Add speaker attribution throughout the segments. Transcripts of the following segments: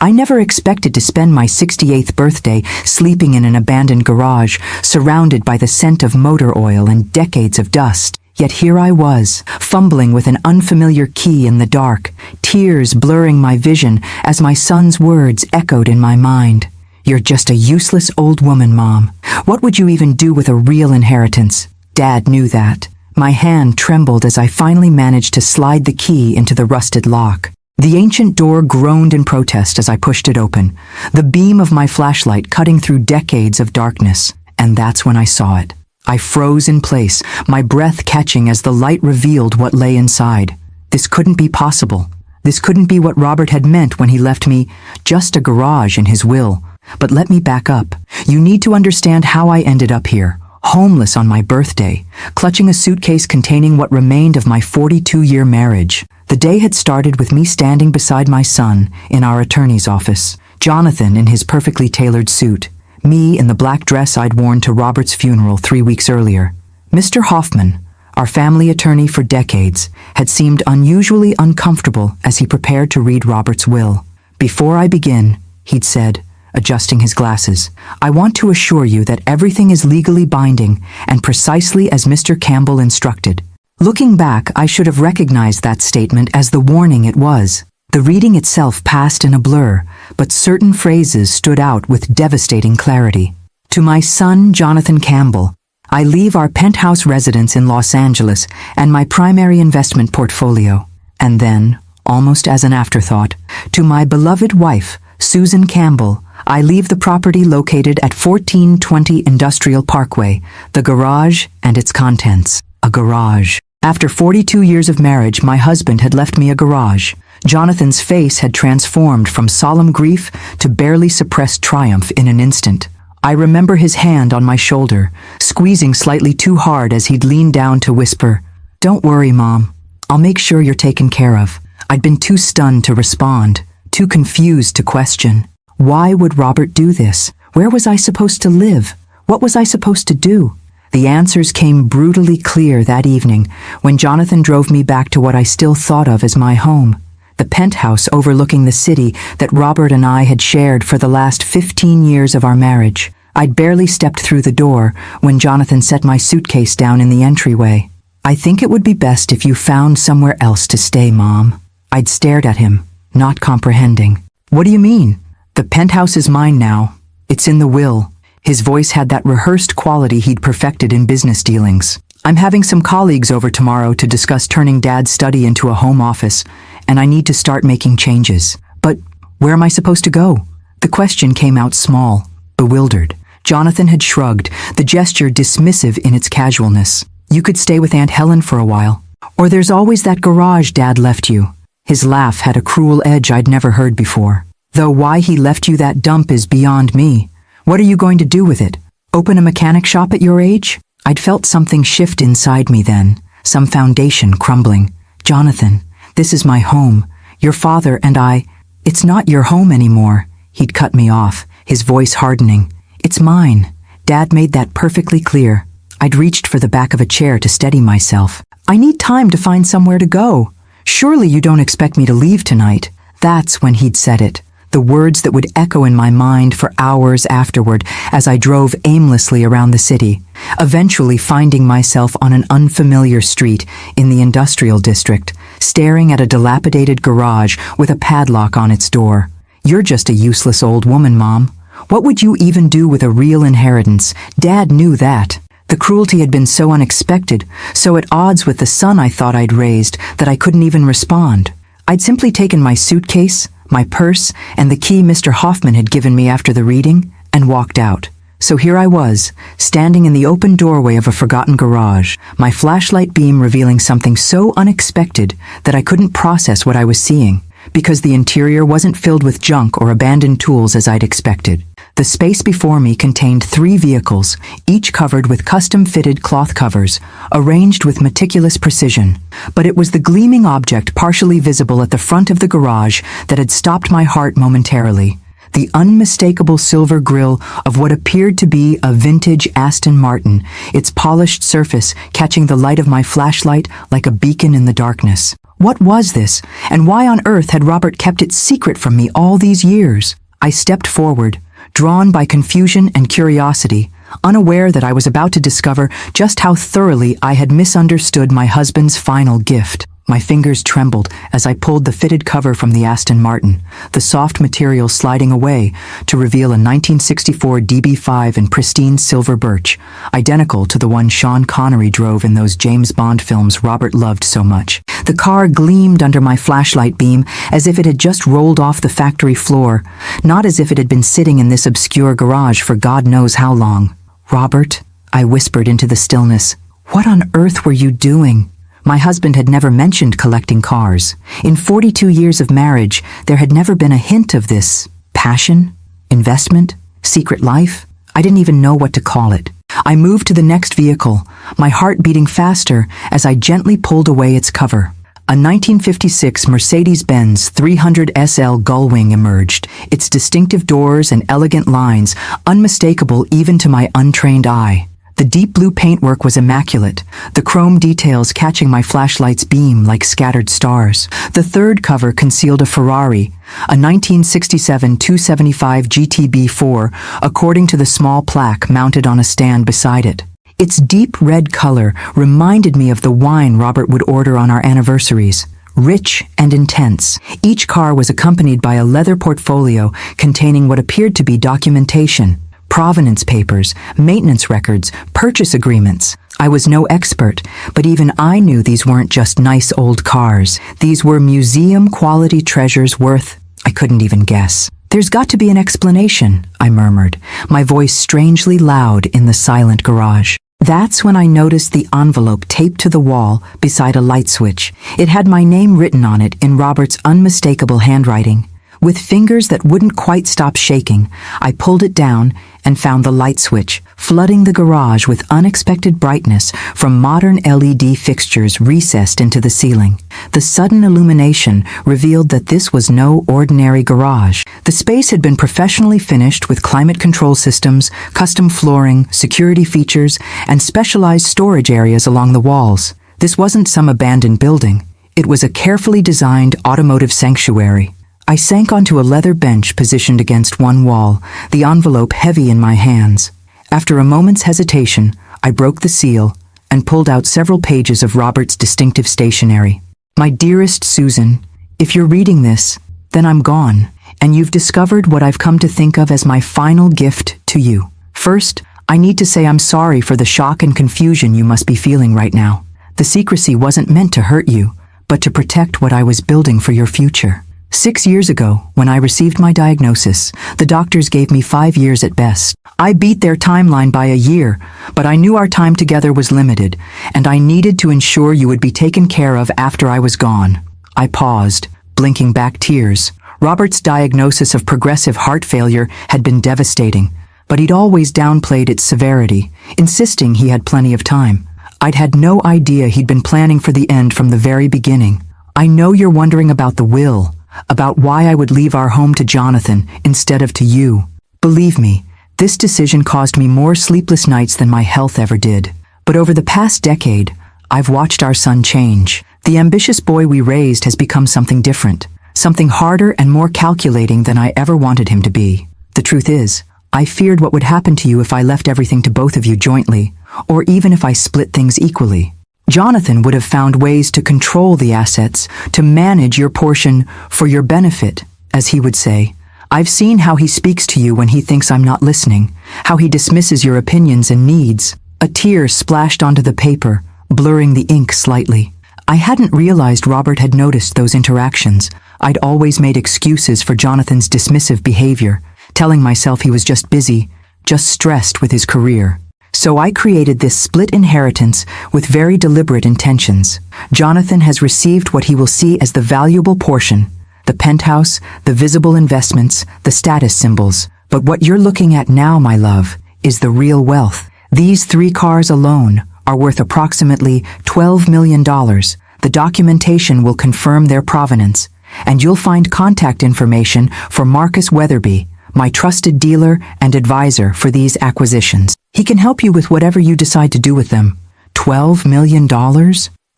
Speaker 1: I never expected to spend my 68th birthday sleeping in an abandoned garage, surrounded by the scent of motor oil and decades of dust. Yet here I was, fumbling with an unfamiliar key in the dark, tears blurring my vision as my son's words echoed in my mind. "You're just a useless old woman, Mom. What would you even do with a real inheritance?" Dad knew that. My hand trembled as I finally managed to slide the key into the rusted lock. The ancient door groaned in protest as I pushed it open, the beam of my flashlight cutting through decades of darkness. And that's when I saw it. I froze in place, my breath catching as the light revealed what lay inside. This couldn't be possible. This couldn't be what Robert had meant when he left me just a garage in his will. But let me back up. You need to understand how I ended up here, homeless on my birthday, clutching a suitcase containing what remained of my 42-year marriage. The day had started with me standing beside my son in our attorney's office, Jonathan in his perfectly tailored suit, me in the black dress I'd worn to Robert's funeral 3 weeks earlier. Mr. Hoffman, our family attorney for decades, had seemed unusually uncomfortable as he prepared to read Robert's will. "Before I begin," he'd said, adjusting his glasses, "I want to assure you that everything is legally binding and precisely as Mr. Campbell instructed." Looking back, I should have recognized that statement as the warning it was. The reading itself passed in a blur, but certain phrases stood out with devastating clarity. "To my son, Jonathan Campbell, I leave our penthouse residence in Los Angeles and my primary investment portfolio." And then, almost as an afterthought, "To my beloved wife, Susan Campbell, I leave the property located at 1420 Industrial Parkway, the garage and its contents." A garage. After 42 years of marriage, my husband had left me a garage. Jonathan's face had transformed from solemn grief to barely suppressed triumph in an instant. I remember his hand on my shoulder, squeezing slightly too hard as he'd leaned down to whisper, "Don't worry, Mom. I'll make sure you're taken care of." I'd been too stunned to respond, too confused to question. Why would Robert do this? Where was I supposed to live? What was I supposed to do? The answers came brutally clear that evening when Jonathan drove me back to what I still thought of as my home, the penthouse overlooking the city that Robert and I had shared for the last 15 years of our marriage. I'd barely stepped through the door when Jonathan set my suitcase down in the entryway. "I think it would be best if you found somewhere else to stay, Mom." I'd stared at him, not comprehending. "What do you mean? The penthouse is mine now. It's in the will." His voice had that rehearsed quality he'd perfected in business dealings. "I'm having some colleagues over tomorrow to discuss turning Dad's study into a home office, and I need to start making changes. But where am I supposed to go?" The question came out small, bewildered. Jonathan had shrugged, the gesture dismissive in its casualness. "You could stay with Aunt Helen for a while. Or there's always that garage Dad left you." His laugh had a cruel edge I'd never heard before. "Though why he left you that dump is beyond me. What are you going to do with it? Open a mechanic shop at your age?" I'd felt something shift inside me then, some foundation crumbling. "Jonathan, this is my home. Your father and I—" "It's not your home anymore." He'd cut me off, his voice hardening. "It's mine." Dad made that perfectly clear. I'd reached for the back of a chair to steady myself. "I need time to find somewhere to go. Surely you don't expect me to leave tonight." That's when he'd said it. The words that would echo in my mind for hours afterward as I drove aimlessly around the city, eventually finding myself on an unfamiliar street in the industrial district, staring at a dilapidated garage with a padlock on its door. "You're just a useless old woman, Mom. What would you even do with a real inheritance?" Dad knew that. The cruelty had been so unexpected, so at odds with the son I thought I'd raised, that I couldn't even respond. I'd simply taken my suitcase, my purse, and the key Mr. Hoffman had given me after the reading, and walked out. So here I was, standing in the open doorway of a forgotten garage, my flashlight beam revealing something so unexpected that I couldn't process what I was seeing, because the interior wasn't filled with junk or abandoned tools as I'd expected. The space before me contained 3 vehicles, each covered with custom-fitted cloth covers, arranged with meticulous precision. But it was the gleaming object partially visible at the front of the garage that had stopped my heart momentarily. The unmistakable silver grille of what appeared to be a vintage Aston Martin, its polished surface catching the light of my flashlight like a beacon in the darkness. What was this, and why on earth had Robert kept it secret from me all these years? I stepped forward, drawn by confusion and curiosity, unaware that I was about to discover just how thoroughly I had misunderstood my husband's final gift. My fingers trembled as I pulled the fitted cover from the Aston Martin, the soft material sliding away to reveal a 1964 DB5 in pristine silver birch, identical to the one Sean Connery drove in those James Bond films Robert loved so much. The car gleamed under my flashlight beam as if it had just rolled off the factory floor, not as if it had been sitting in this obscure garage for God knows how long. "Robert," I whispered into the stillness, "what on earth were you doing?" My husband had never mentioned collecting cars. In 42 years of marriage, there had never been a hint of this passion, investment, secret life. I didn't even know what to call it. I moved to the next vehicle, my heart beating faster as I gently pulled away its cover. A 1956 Mercedes-Benz 300 SL Gullwing emerged, its distinctive doors and elegant lines unmistakable even to my untrained eye. The deep blue paintwork was immaculate, the chrome details catching my flashlight's beam like scattered stars. The third cover concealed a Ferrari, a 1967 275 GTB4, according to the small plaque mounted on a stand beside it. Its deep red color reminded me of the wine Robert would order on our anniversaries. Rich and intense, each car was accompanied by a leather portfolio containing what appeared to be documentation. Provenance papers, maintenance records, purchase agreements. I was no expert, but even I knew these weren't just nice old cars. These were museum-quality treasures worth, I couldn't even guess. "There's got to be an explanation," I murmured, my voice strangely loud in the silent garage. That's when I noticed the envelope taped to the wall beside a light switch. It had my name written on it in Robert's unmistakable handwriting. With fingers that wouldn't quite stop shaking, I pulled it down and found the light switch, flooding the garage with unexpected brightness from modern LED fixtures recessed into the ceiling. The sudden illumination revealed that this was no ordinary garage. The space had been professionally finished with climate control systems, custom flooring, security features, and specialized storage areas along the walls. This wasn't some abandoned building. It was a carefully designed automotive sanctuary. I sank onto a leather bench positioned against one wall, the envelope heavy in my hands. After a moment's hesitation, I broke the seal and pulled out several pages of Robert's distinctive stationery. "My dearest Susan, if you're reading this, then I'm gone, and you've discovered what I've come to think of as my final gift to you. First, I need to say I'm sorry for the shock and confusion you must be feeling right now. The secrecy wasn't meant to hurt you, but to protect what I was building for your future. 6 years ago, when I received my diagnosis, the doctors gave me 5 years at best. I beat their timeline by a year, but I knew our time together was limited, and I needed to ensure you would be taken care of after I was gone." I paused, blinking back tears. Robert's diagnosis of progressive heart failure had been devastating, but he'd always downplayed its severity, insisting he had plenty of time. I'd had no idea he'd been planning for the end from the very beginning. "I know you're wondering about the will, about why I would leave our home to Jonathan instead of to you. Believe me, this decision caused me more sleepless nights than my health ever did. But over the past decade, I've watched our son change. The ambitious boy we raised has become something different, something harder and more calculating than I ever wanted him to be. The truth is, I feared what would happen to you if I left everything to both of you jointly, or even if I split things equally. Jonathan would have found ways to control the assets, to manage your portion for your benefit, as he would say. I've seen how he speaks to you when he thinks I'm not listening, how he dismisses your opinions and needs." A tear splashed onto the paper, blurring the ink slightly. I hadn't realized Robert had noticed those interactions. I'd always made excuses for Jonathan's dismissive behavior, telling myself he was just busy, just stressed with his career. So I created this split inheritance with very deliberate intentions. Jonathan has received what he will see as the valuable portion, the penthouse, the visible investments, the status symbols. But what you're looking at now, my love, is the real wealth. These 3 cars alone are worth approximately $12 million. The documentation will confirm their provenance, and you'll find contact information for Marcus Weatherby, my trusted dealer and advisor for these acquisitions. He can help you with whatever you decide to do with them. $12 million?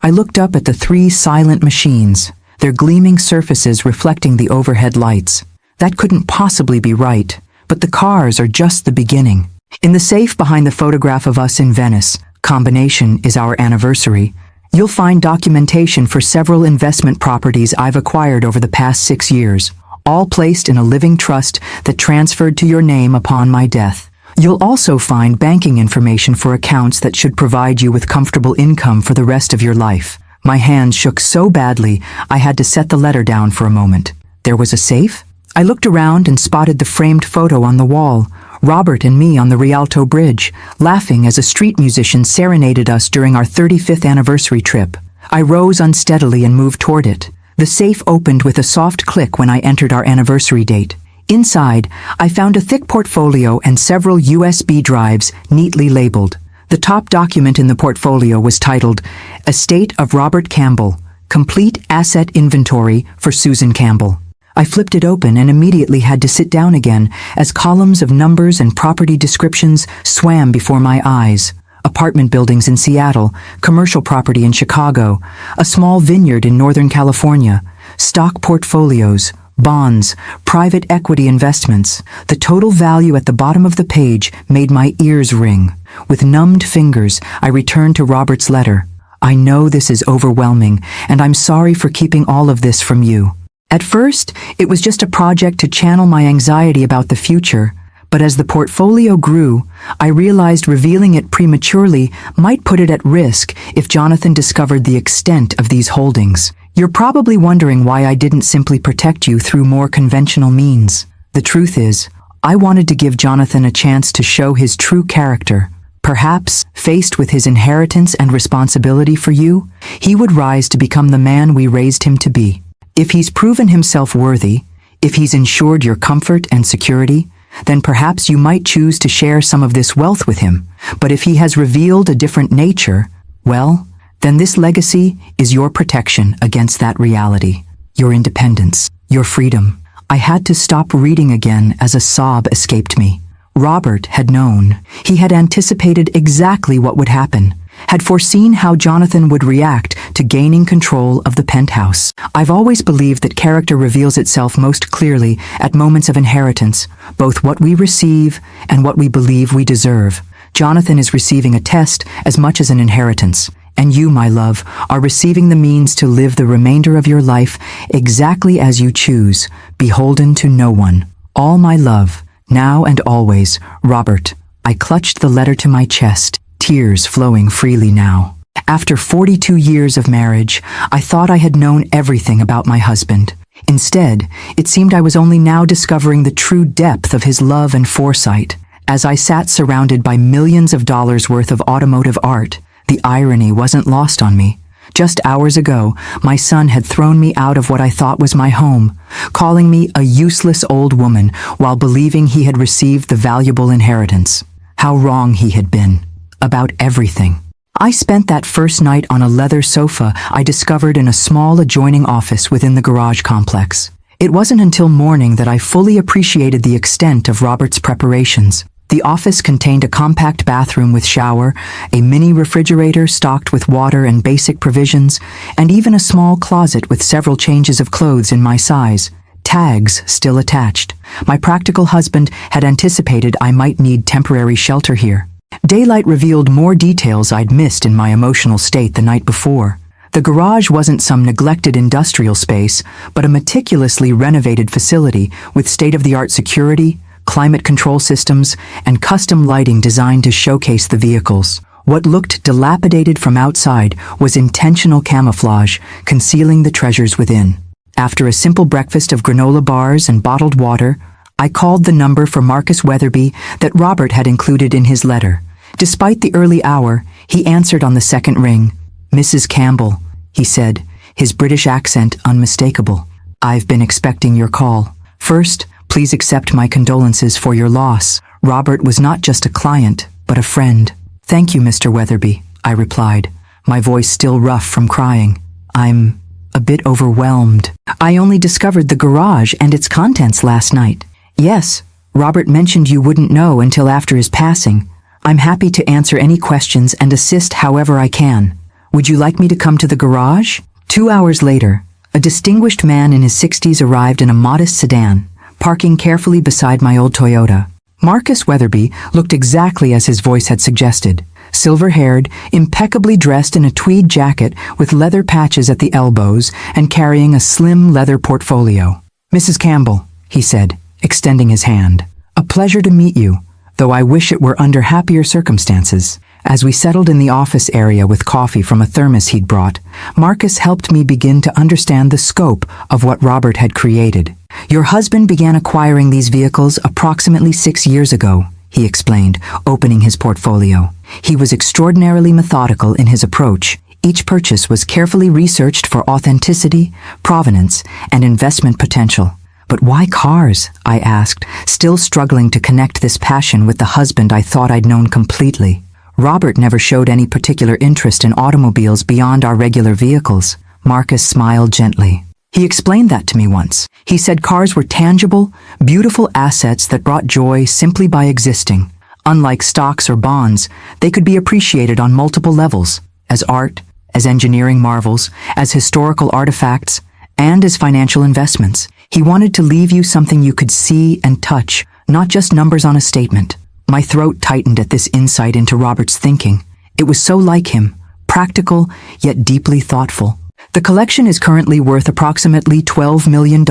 Speaker 1: I looked up at the 3 silent machines, their gleaming surfaces reflecting the overhead lights. That couldn't possibly be right, but the cars are just the beginning. In the safe behind the photograph of us in Venice, combination is our anniversary, you'll find documentation for several investment properties I've acquired over the past 6 years, all placed in a living trust that transferred to your name upon my death. You'll also find banking information for accounts that should provide you with comfortable income for the rest of your life. My hands shook so badly, I had to set the letter down for a moment. There was a safe? I looked around and spotted the framed photo on the wall, Robert and me on the Rialto Bridge, laughing as a street musician serenaded us during our 35th anniversary trip. I rose unsteadily and moved toward it. The safe opened with a soft click when I entered our anniversary date. Inside, I found a thick portfolio and several USB drives neatly labeled. The top document in the portfolio was titled, Estate of Robert Campbell, Complete Asset Inventory for Susan Campbell. I flipped it open and immediately had to sit down again as columns of numbers and property descriptions swam before my eyes. Apartment buildings in Seattle, commercial property in Chicago, a small vineyard in Northern California, stock portfolios, bonds, private equity investments. The total value at the bottom of the page made my ears ring. With numbed fingers, I returned to Robert's letter. I know this is overwhelming, and I'm sorry for keeping all of this from you. At first, it was just a project to channel my anxiety about the future, but as the portfolio grew, I realized revealing it prematurely might put it at risk if Jonathan discovered the extent of these holdings. You're probably wondering why I didn't simply protect you through more conventional means. The truth is, I wanted to give Jonathan a chance to show his true character. Perhaps, faced with his inheritance and responsibility for you, he would rise to become the man we raised him to be. If he's proven himself worthy, if he's ensured your comfort and security, then perhaps you might choose to share some of this wealth with him. But if he has revealed a different nature, well, then this legacy is your protection against that reality, your independence, your freedom. I had to stop reading again as a sob escaped me. Robert had known. He had anticipated exactly what would happen, had foreseen how Jonathan would react to gaining control of the penthouse. I've always believed that character reveals itself most clearly at moments of inheritance, both what we receive and what we believe we deserve. Jonathan is receiving a test as much as an inheritance, and you, my love, are receiving the means to live the remainder of your life exactly as you choose, beholden to no one. All my love, now and always, Robert. I clutched the letter to my chest, tears flowing freely now. After 42 years of marriage, I thought I had known everything about my husband. Instead, it seemed I was only now discovering the true depth of his love and foresight. As I sat surrounded by millions of dollars worth of automotive art, the irony wasn't lost on me. Just hours ago, my son had thrown me out of what I thought was my home, calling me a useless old woman while believing he had received the valuable inheritance. How wrong he had been. About everything. I spent that first night on a leather sofa I discovered in a small adjoining office within the garage complex. It wasn't until morning that I fully appreciated the extent of Robert's preparations. The office contained a compact bathroom with shower, a mini refrigerator stocked with water and basic provisions, and even a small closet with several changes of clothes in my size. Tags still attached. My practical husband had anticipated I might need temporary shelter here. Daylight revealed more details I'd missed in my emotional state the night before. The garage wasn't some neglected industrial space, but a meticulously renovated facility with state-of-the-art security, climate control systems, and custom lighting designed to showcase the vehicles. What looked dilapidated from outside was intentional camouflage, concealing the treasures within. After a simple breakfast of granola bars and bottled water, I called the number for Marcus Weatherby that Robert had included in his letter. Despite the early hour, he answered on the second ring. "Mrs. Campbell," he said, his British accent unmistakable. "I've been expecting your call. First, please accept my condolences for your loss. Robert was not just a client, but a friend." "Thank you, Mr. Weatherby," I replied, my voice still rough from crying. "I'm a bit overwhelmed. I only discovered the garage and its contents last night." "Yes, Robert mentioned you wouldn't know until after his passing. I'm happy to answer any questions and assist however I can." Would you like me to come to the garage? 2 hours later, a distinguished man in his 60s arrived in a modest sedan, parking carefully beside my old Toyota. Marcus Weatherby looked exactly as his voice had suggested. Silver-haired, impeccably dressed in a tweed jacket with leather patches at the elbows and carrying a slim leather portfolio. "Mrs. Campbell," he said, extending his hand. "A pleasure to meet you, though I wish it were under happier circumstances." As we settled in the office area with coffee from a thermos he'd brought, Marcus helped me begin to understand the scope of what Robert had created. "Your husband began acquiring these vehicles approximately 6 years ago," he explained, opening his portfolio. "He was extraordinarily methodical in his approach. Each purchase was carefully researched for authenticity, provenance, and investment potential." "But why cars?" I asked, still struggling to connect this passion with the husband I thought I'd known completely. "Robert never showed any particular interest in automobiles beyond our regular vehicles." Marcus smiled gently. "He explained that to me once. He said cars were tangible, beautiful assets that brought joy simply by existing. Unlike stocks or bonds, they could be appreciated on multiple levels, as art, as engineering marvels, as historical artifacts, and as financial investments. He wanted to leave you something you could see and touch, not just numbers on a statement." My throat tightened at this insight into Robert's thinking. It was so like him, practical yet deeply thoughtful. "The collection is currently worth approximately $12 million,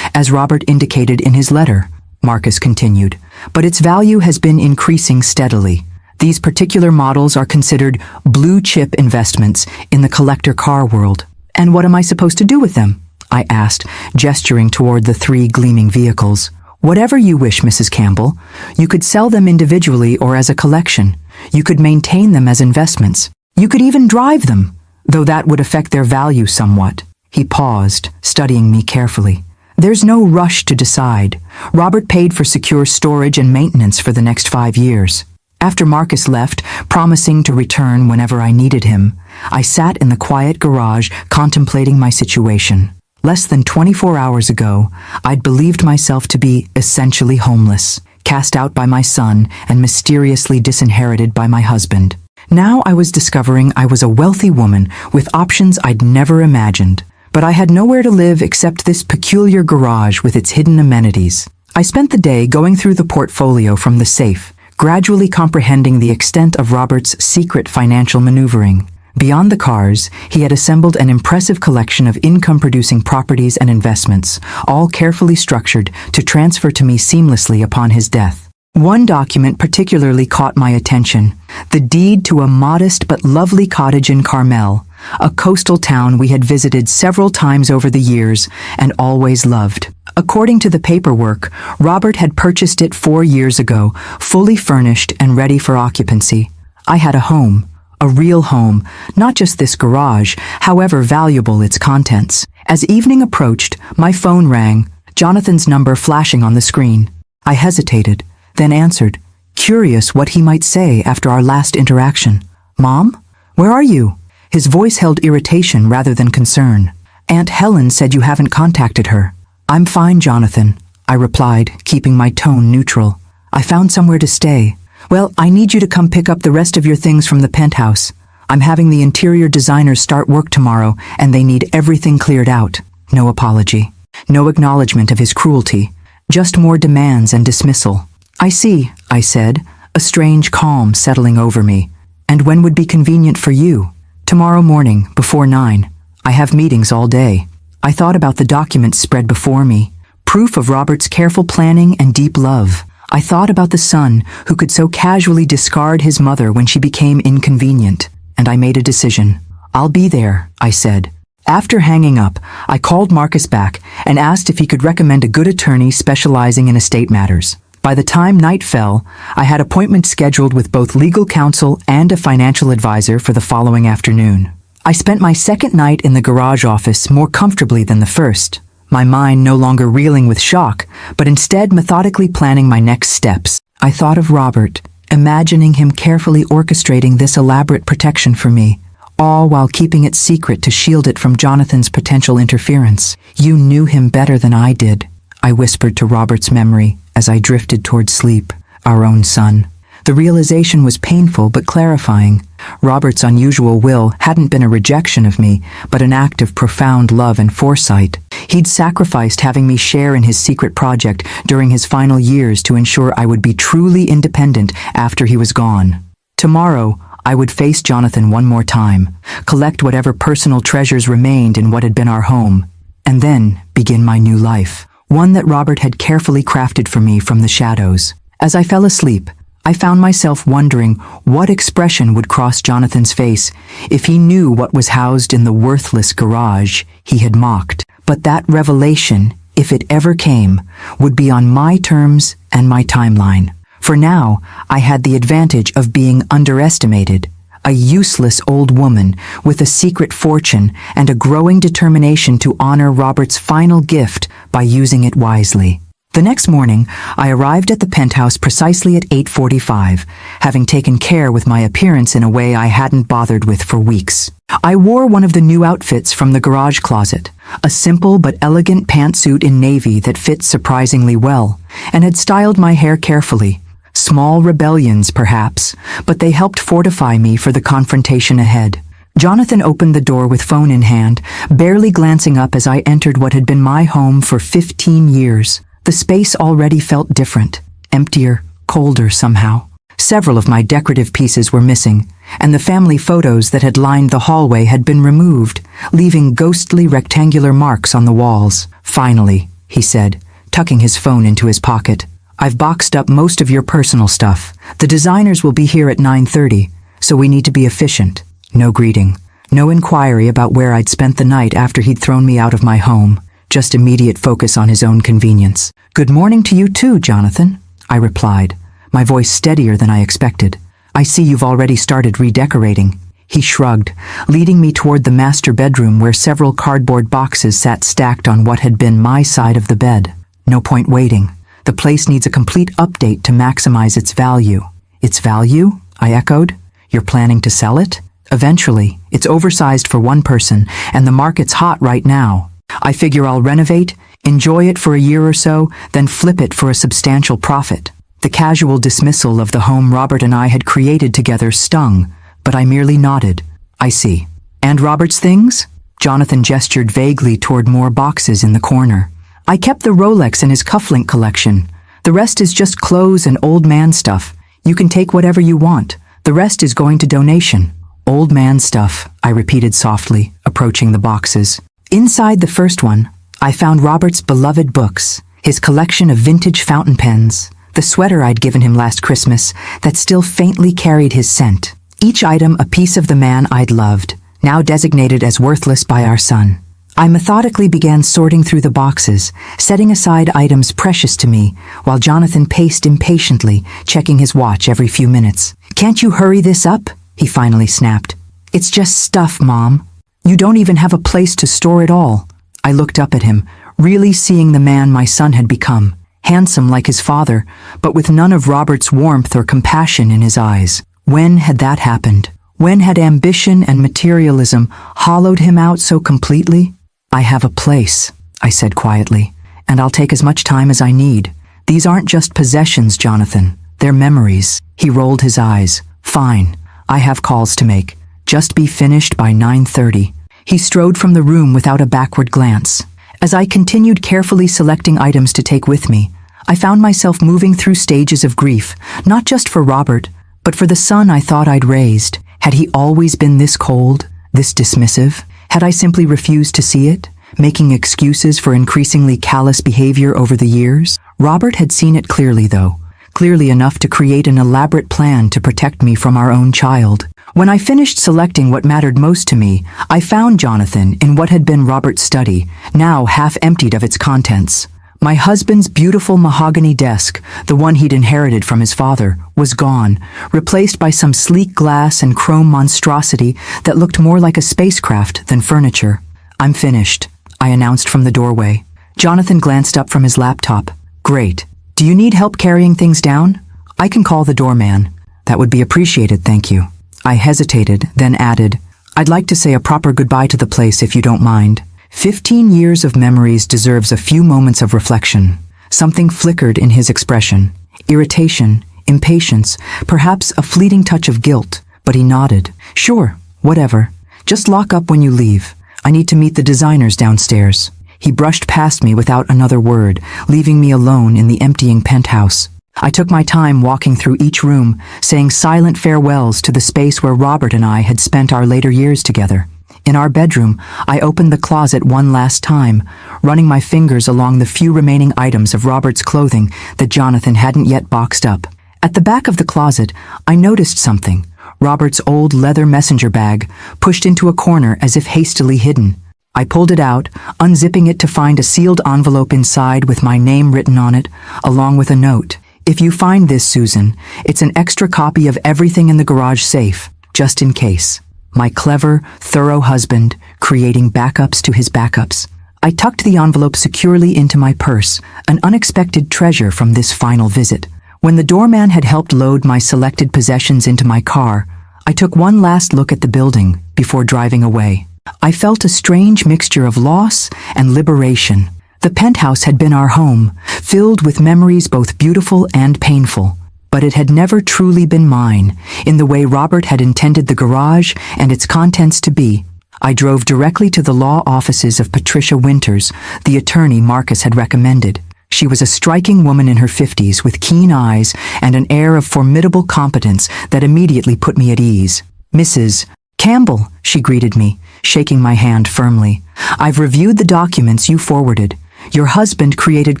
Speaker 1: as Robert indicated in his letter," Marcus continued, "but its value has been increasing steadily. These particular models are considered blue-chip investments in the collector car world." "And what am I supposed to do with them?" I asked, gesturing toward the 3 gleaming vehicles. "Whatever you wish, Mrs. Campbell. You could sell them individually or as a collection. You could maintain them as investments. You could even drive them, though that would affect their value somewhat." He paused, studying me carefully. "There's no rush to decide. Robert paid for secure storage and maintenance for the next 5 years." After Marcus left, promising to return whenever I needed him, I sat in the quiet garage contemplating my situation. Less than 24 hours ago, I'd believed myself to be essentially homeless, cast out by my son and mysteriously disinherited by my husband. Now I was discovering I was a wealthy woman with options I'd never imagined. But I had nowhere to live except this peculiar garage with its hidden amenities. I spent the day going through the portfolio from the safe, gradually comprehending the extent of Robert's secret financial maneuvering. Beyond the cars, he had assembled an impressive collection of income-producing properties and investments, all carefully structured to transfer to me seamlessly upon his death. One document particularly caught my attention: the deed to a modest but lovely cottage in Carmel, a coastal town we had visited several times over the years and always loved. According to the paperwork, Robert had purchased it 4 years ago, fully furnished and ready for occupancy. I had a home. A real home, not just this garage, however valuable its contents. As evening approached, my phone rang, Jonathan's number flashing on the screen. I hesitated, then answered, curious what he might say after our last interaction. "Mom? Where are you?" His voice held irritation rather than concern. "Aunt Helen said you haven't contacted her." "I'm fine, Jonathan," I replied, keeping my tone neutral. "I found somewhere to stay." "Well, I need you to come pick up the rest of your things from the penthouse. I'm having the interior designers start work tomorrow, and they need everything cleared out." No apology. No acknowledgement of his cruelty. Just more demands and dismissal. "I see," I said, a strange calm settling over me. "And when would be convenient for you?" "Tomorrow morning, before 9. I have meetings all day." I thought about the documents spread before me, proof of Robert's careful planning and deep love. I thought about the son who could so casually discard his mother when she became inconvenient, and I made a decision. "I'll be there," I said. After hanging up, I called Marcus back and asked if he could recommend a good attorney specializing in estate matters. By the time night fell, I had appointments scheduled with both legal counsel and a financial advisor for the following afternoon. I spent my second night in the garage office more comfortably than the first, my mind no longer reeling with shock, but instead methodically planning my next steps. I thought of Robert, imagining him carefully orchestrating this elaborate protection for me, all while keeping it secret to shield it from Jonathan's potential interference. "You knew him better than I did," I whispered to Robert's memory as I drifted toward sleep, our own son. The realization was painful but clarifying. Robert's unusual will hadn't been a rejection of me, but an act of profound love and foresight. He'd sacrificed having me share in his secret project during his final years to ensure I would be truly independent after he was gone. Tomorrow, I would face Jonathan one more time, collect whatever personal treasures remained in what had been our home, and then begin my new life, one that Robert had carefully crafted for me from the shadows. As I fell asleep, I found myself wondering what expression would cross Jonathan's face if he knew what was housed in the worthless garage he had mocked. But that revelation, if it ever came, would be on my terms and my timeline. For now, I had the advantage of being underestimated, a useless old woman with a secret fortune and a growing determination to honor Robert's final gift by using it wisely. The next morning, I arrived at the penthouse precisely at 8:45, having taken care with my appearance in a way I hadn't bothered with for weeks. I wore one of the new outfits from the garage closet, a simple but elegant pantsuit in navy that fit surprisingly well, and had styled my hair carefully. Small rebellions, perhaps, but they helped fortify me for the confrontation ahead. Jonathan opened the door with phone in hand, barely glancing up as I entered what had been my home for 15 years. The space already felt different, emptier, colder somehow. Several of my decorative pieces were missing, and the family photos that had lined the hallway had been removed, leaving ghostly rectangular marks on the walls. "Finally," he said, tucking his phone into his pocket. "I've boxed up most of your personal stuff. The designers will be here at 9:30, so we need to be efficient." No greeting, no inquiry about where I'd spent the night after he'd thrown me out of my home, just immediate focus on his own convenience. "Good morning to you too, Jonathan," I replied, my voice steadier than I expected. "I see you've already started redecorating." He shrugged, leading me toward the master bedroom where several cardboard boxes sat stacked on what had been my side of the bed. "No point waiting. The place needs a complete update to maximize its value." "Its value?" I echoed. "You're planning to sell it?" "Eventually. It's oversized for one person, and the market's hot right now. I figure I'll renovate, enjoy it for a year or so, then flip it for a substantial profit." The casual dismissal of the home Robert and I had created together stung, but I merely nodded. "I see. And Robert's things?" Jonathan gestured vaguely toward more boxes in the corner. "I kept the Rolex and his cufflink collection. The rest is just clothes and old man stuff. You can take whatever you want. The rest is going to donation." "Old man stuff," I repeated softly, approaching the boxes. Inside the first one, I found Robert's beloved books, his collection of vintage fountain pens, the sweater I'd given him last Christmas that still faintly carried his scent. Each item a piece of the man I'd loved, now designated as worthless by our son. I methodically began sorting through the boxes, setting aside items precious to me, while Jonathan paced impatiently, checking his watch every few minutes. "Can't you hurry this up?" he finally snapped. "It's just stuff, Mom. You don't even have a place to store it all." I looked up at him, really seeing the man my son had become, handsome like his father, but with none of Robert's warmth or compassion in his eyes. When had that happened? When had ambition and materialism hollowed him out so completely? "I have a place," I said quietly, "and I'll take as much time as I need. These aren't just possessions, Jonathan. They're memories." He rolled his eyes. "Fine. I have calls to make. Just be finished by 9:30. He strode from the room without a backward glance. As I continued carefully selecting items to take with me, I found myself moving through stages of grief, not just for Robert, but for the son I thought I'd raised. Had he always been this cold, this dismissive? Had I simply refused to see it, making excuses for increasingly callous behavior over the years? Robert had seen it clearly, though, clearly enough to create an elaborate plan to protect me from our own child. When I finished selecting what mattered most to me, I found Jonathan in what had been Robert's study, now half emptied of its contents. My husband's beautiful mahogany desk, the one he'd inherited from his father, was gone, replaced by some sleek glass and chrome monstrosity that looked more like a spacecraft than furniture. "I'm finished," I announced from the doorway. Jonathan glanced up from his laptop. "Great. Do you need help carrying things down? I can call the doorman." "That would be appreciated, thank you." I hesitated, then added, "I'd like to say a proper goodbye to the place if you don't mind. 15 years of memories deserves a few moments of reflection." Something flickered in his expression. Irritation, impatience, perhaps a fleeting touch of guilt, but he nodded. Sure, whatever. Just lock up when you leave. I need to meet the designers downstairs. He brushed past me without another word, leaving me alone in the emptying penthouse. I took my time walking through each room, saying silent farewells to the space where Robert and I had spent our later years together. In our bedroom, I opened the closet one last time, running my fingers along the few remaining items of Robert's clothing that Jonathan hadn't yet boxed up. At the back of the closet, I noticed something. Robert's old leather messenger bag, pushed into a corner as if hastily hidden. I pulled it out, unzipping it to find a sealed envelope inside with my name written on it, along with a note. If you find this, Susan, it's an extra copy of everything in the garage safe, just in case. My clever, thorough husband, creating backups to his backups. I tucked the envelope securely into my purse, an unexpected treasure from this final visit. When the doorman had helped load my selected possessions into my car, I took one last look at the building before driving away. I felt a strange mixture of loss and liberation. The penthouse had been our home, filled with memories both beautiful and painful. But it had never truly been mine, in the way Robert had intended the garage and its contents to be. I drove directly to the law offices of Patricia Winters, the attorney Marcus had recommended. She was a striking woman in her 50s with keen eyes and an air of formidable competence that immediately put me at ease. Mrs. Campbell, she greeted me, shaking my hand firmly. I've reviewed the documents you forwarded. Your husband created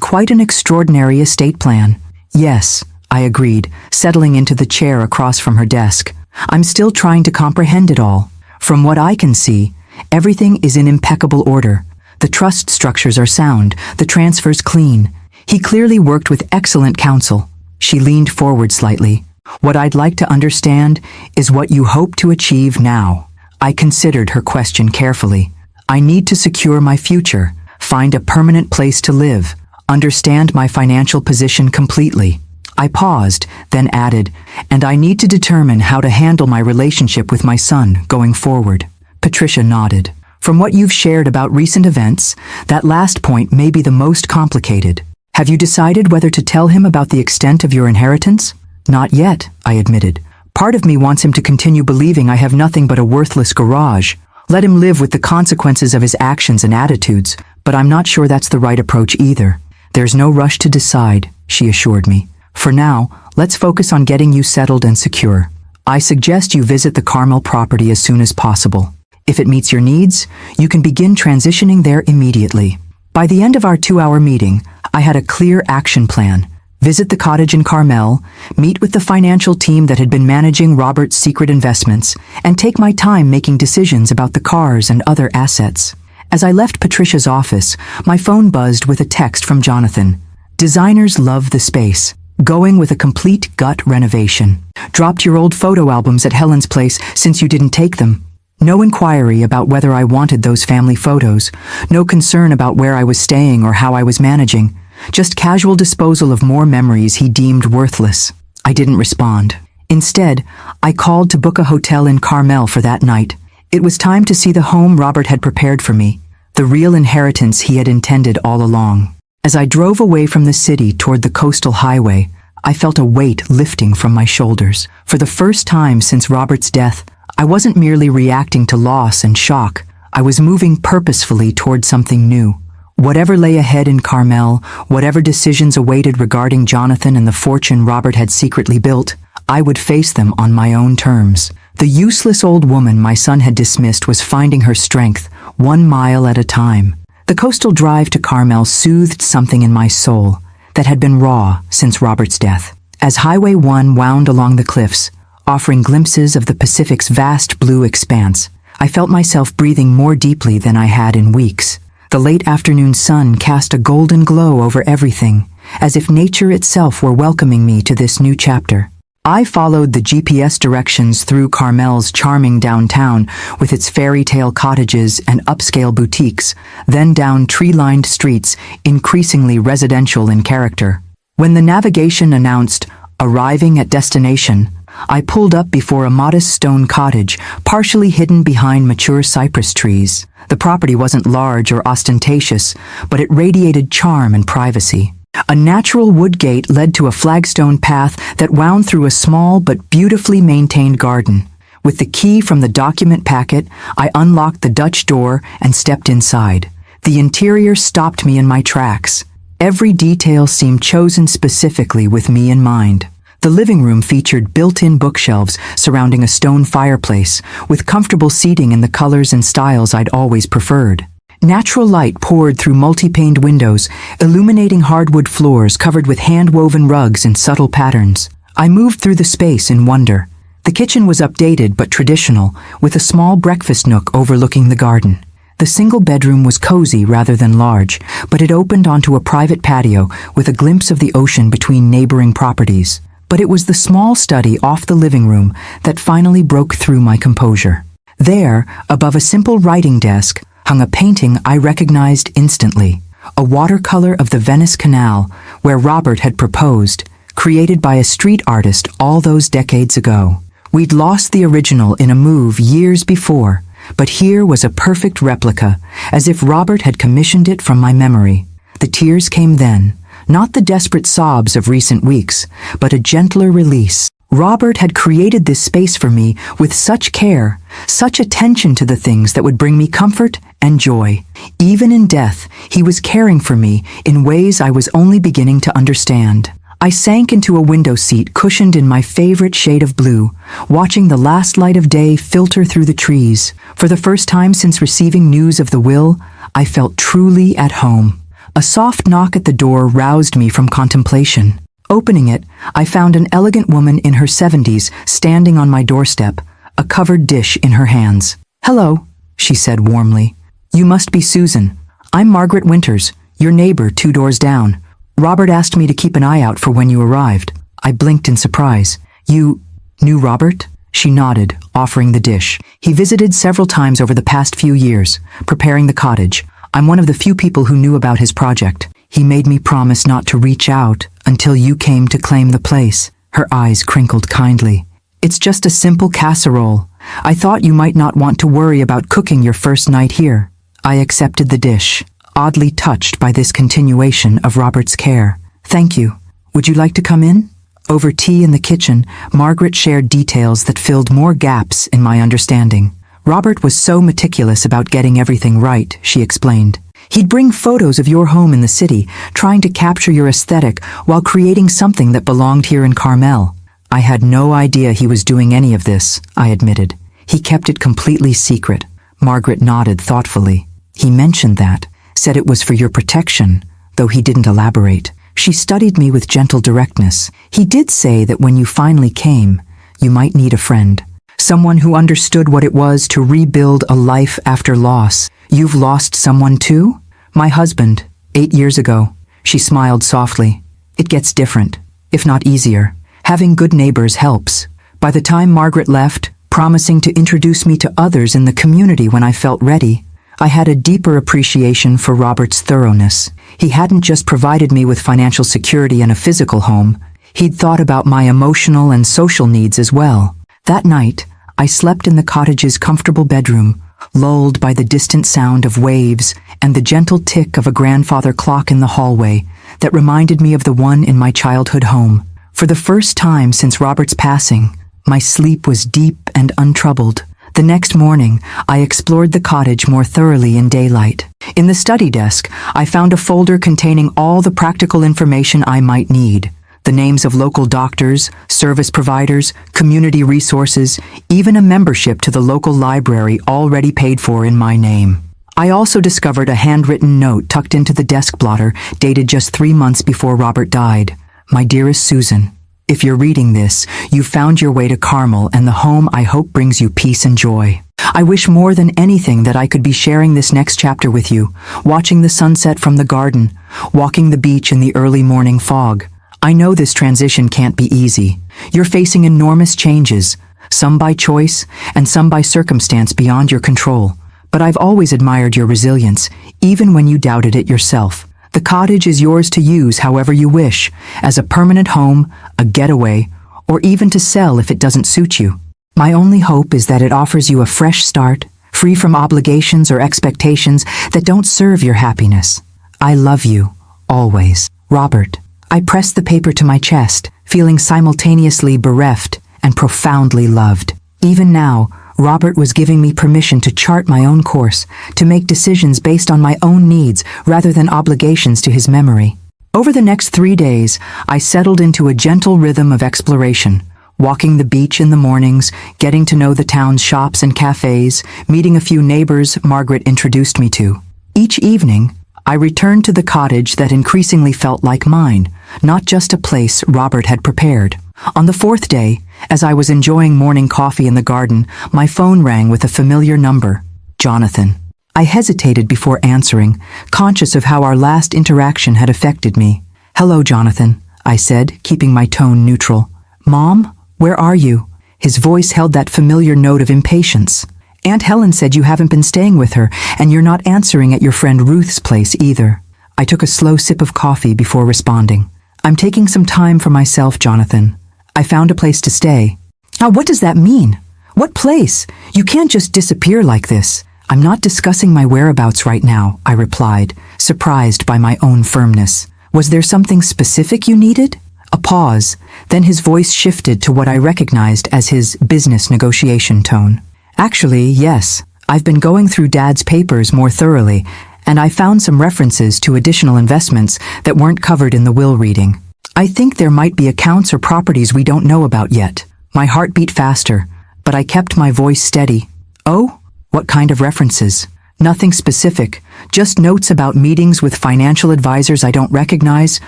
Speaker 1: quite an extraordinary estate plan. Yes, I agreed, settling into the chair across from her desk. I'm still trying to comprehend it all. From what I can see, everything is in impeccable order. The trust structures are sound, the transfers clean. He clearly worked with excellent counsel. She leaned forward slightly. What I'd like to understand is what you hope to achieve now. I considered her question carefully. I need to secure my future, find a permanent place to live, understand my financial position completely. I paused, then added, and I need to determine how to handle my relationship with my son going forward. Patricia nodded. From what you've shared about recent events, that last point may be the most complicated. Have you decided whether to tell him about the extent of your inheritance? Not yet, I admitted. Part of me wants him to continue believing I have nothing but a worthless garage. Let him live with the consequences of his actions and attitudes, but I'm not sure that's the right approach either. There's no rush to decide, she assured me. For now, let's focus on getting you settled and secure. I suggest you visit the Carmel property as soon as possible. If it meets your needs, you can begin transitioning there immediately. By the end of our 2-hour meeting, I had a clear action plan. Visit the cottage in Carmel, meet with the financial team that had been managing Robert's secret investments, and take my time making decisions about the cars and other assets. As I left Patricia's office, my phone buzzed with a text from Jonathan. Designers love the space. Going with a complete gut renovation. Dropped your old photo albums at Helen's place since you didn't take them. No inquiry about whether I wanted those family photos. No concern about where I was staying or how I was managing. Just casual disposal of more memories he deemed worthless. I didn't respond. Instead, I called to book a hotel in Carmel for that night. It was time to see the home Robert had prepared for me, the real inheritance he had intended all along. As I drove away from the city toward the coastal highway, I felt a weight lifting from my shoulders. For the first time since Robert's death, I wasn't merely reacting to loss and shock. I was moving purposefully toward something new. Whatever lay ahead in Carmel, whatever decisions awaited regarding Jonathan and the fortune Robert had secretly built, I would face them on my own terms. The useless old woman my son had dismissed was finding her strength, 1 mile at a time. The coastal drive to Carmel soothed something in my soul that had been raw since Robert's death. As Highway 1 wound along the cliffs, offering glimpses of the Pacific's vast blue expanse, I felt myself breathing more deeply than I had in weeks. The late afternoon sun cast a golden glow over everything, as if nature itself were welcoming me to this new chapter. I followed the GPS directions through Carmel's charming downtown with its fairy tale cottages and upscale boutiques, then down tree-lined streets increasingly residential in character. When the navigation announced, "Arriving at destination," I pulled up before a modest stone cottage, partially hidden behind mature cypress trees. The property wasn't large or ostentatious, but it radiated charm and privacy. A natural wood gate led to a flagstone path that wound through a small but beautifully maintained garden. With the key from the document packet, I unlocked the Dutch door and stepped inside. The interior stopped me in my tracks. Every detail seemed chosen specifically with me in mind. The living room featured built-in bookshelves surrounding a stone fireplace, with comfortable seating in the colors and styles I'd always preferred. Natural light poured through multi-paned windows, illuminating hardwood floors covered with hand-woven rugs in subtle patterns. I moved through the space in wonder. The kitchen was updated but traditional, with a small breakfast nook overlooking the garden. The single bedroom was cozy rather than large, but it opened onto a private patio with a glimpse of the ocean between neighboring properties. But it was the small study off the living room that finally broke through my composure. There, above a simple writing desk, hung a painting I recognized instantly, a watercolor of the Venice Canal, where Robert had proposed, created by a street artist all those decades ago. We'd lost the original in a move years before, but here was a perfect replica, as if Robert had commissioned it from my memory. The tears came then, not the desperate sobs of recent weeks, but a gentler release. Robert had created this space for me with such care, such attention to the things that would bring me comfort and joy. Even in death, he was caring for me in ways I was only beginning to understand. I sank into a window seat cushioned in my favorite shade of blue, watching the last light of day filter through the trees. For the first time since receiving news of the will, I felt truly at home. A soft knock at the door roused me from contemplation. Opening it, I found an elegant woman in her 70s standing on my doorstep, a covered dish in her hands. "Hello," she said warmly. "You must be Susan. I'm Margaret Winters, your neighbor 2 doors down. Robert asked me to keep an eye out for when you arrived." I blinked in surprise. "You knew Robert?" She nodded, offering the dish. "He visited several times over the past few years, preparing the cottage. I'm one of the few people who knew about his project. He made me promise not to reach out until you came to claim the place." Her eyes crinkled kindly. "It's just a simple casserole. I thought you might not want to worry about cooking your first night here." I accepted the dish, oddly touched by this continuation of Robert's care. "Thank you. Would you like to come in?" Over tea in the kitchen, Margaret shared details that filled more gaps in my understanding. "Robert was so meticulous about getting everything right," she explained. "He'd bring photos of your home in the city, trying to capture your aesthetic while creating something that belonged here in Carmel." I had no idea he was doing any of this, I admitted. "He kept it completely secret." Margaret nodded thoughtfully. "He mentioned that, said it was for your protection, though he didn't elaborate." She studied me with gentle directness. "He did say that when you finally came, you might need a friend. Someone who understood what it was to rebuild a life after loss. You've lost someone too?" "My husband, 8 years ago." She smiled softly. "It gets different, if not easier. Having good neighbors helps." By the time Margaret left, promising to introduce me to others in the community when I felt ready, I had a deeper appreciation for Robert's thoroughness. He hadn't just provided me with financial security and a physical home. He'd thought about my emotional and social needs as well. That night, I slept in the cottage's comfortable bedroom, lulled by the distant sound of waves and the gentle tick of a grandfather clock in the hallway that reminded me of the one in my childhood home. For the first time since Robert's passing, my sleep was deep and untroubled. The next morning, I explored the cottage more thoroughly in daylight. In the study desk, I found a folder containing all the practical information I might need. The names of local doctors, service providers, community resources, even a membership to the local library already paid for in my name. I also discovered a handwritten note tucked into the desk blotter dated just 3 months before Robert died. "My dearest Susan, if you're reading this, you've found your way to Carmel and the home I hope brings you peace and joy. I wish more than anything that I could be sharing this next chapter with you, watching the sunset from the garden, walking the beach in the early morning fog. I know this transition can't be easy. You're facing enormous changes, some by choice and some by circumstance beyond your control. But I've always admired your resilience, even when you doubted it yourself. The cottage is yours to use however you wish, as a permanent home, a getaway, or even to sell if it doesn't suit you. My only hope is that it offers you a fresh start, free from obligations or expectations that don't serve your happiness. I love you, always." Robert. I pressed the paper to my chest, feeling simultaneously bereft and profoundly loved. Even now, Robert was giving me permission to chart my own course, to make decisions based on my own needs rather than obligations to his memory. Over the next 3 days, I settled into a gentle rhythm of exploration, walking the beach in the mornings, getting to know the town's shops and cafes, meeting a few neighbors Margaret introduced me to. Each evening, I returned to the cottage that increasingly felt like mine, not just a place Robert had prepared. On the 4th day, as I was enjoying morning coffee in the garden, my phone rang with a familiar number, Jonathan. I hesitated before answering, conscious of how our last interaction had affected me. "Hello, Jonathan," I said, keeping my tone neutral. "Mom, where are you?" His voice held that familiar note of impatience. "Aunt Helen said you haven't been staying with her, and you're not answering at your friend Ruth's place either." I took a slow sip of coffee before responding. "I'm taking some time for myself, Jonathan. I found a place to stay." "Now, what does that mean? What place? You can't just disappear like this." "I'm not discussing my whereabouts right now," I replied, surprised by my own firmness. "Was there something specific you needed?" A pause, then his voice shifted to what I recognized as his business negotiation tone. "Actually, yes. I've been going through Dad's papers more thoroughly, and I found some references to additional investments that weren't covered in the will reading. I think there might be accounts or properties we don't know about yet." My heart beat faster, but I kept my voice steady. "Oh? What kind of references?" "Nothing specific, just notes about meetings with financial advisors I don't recognize,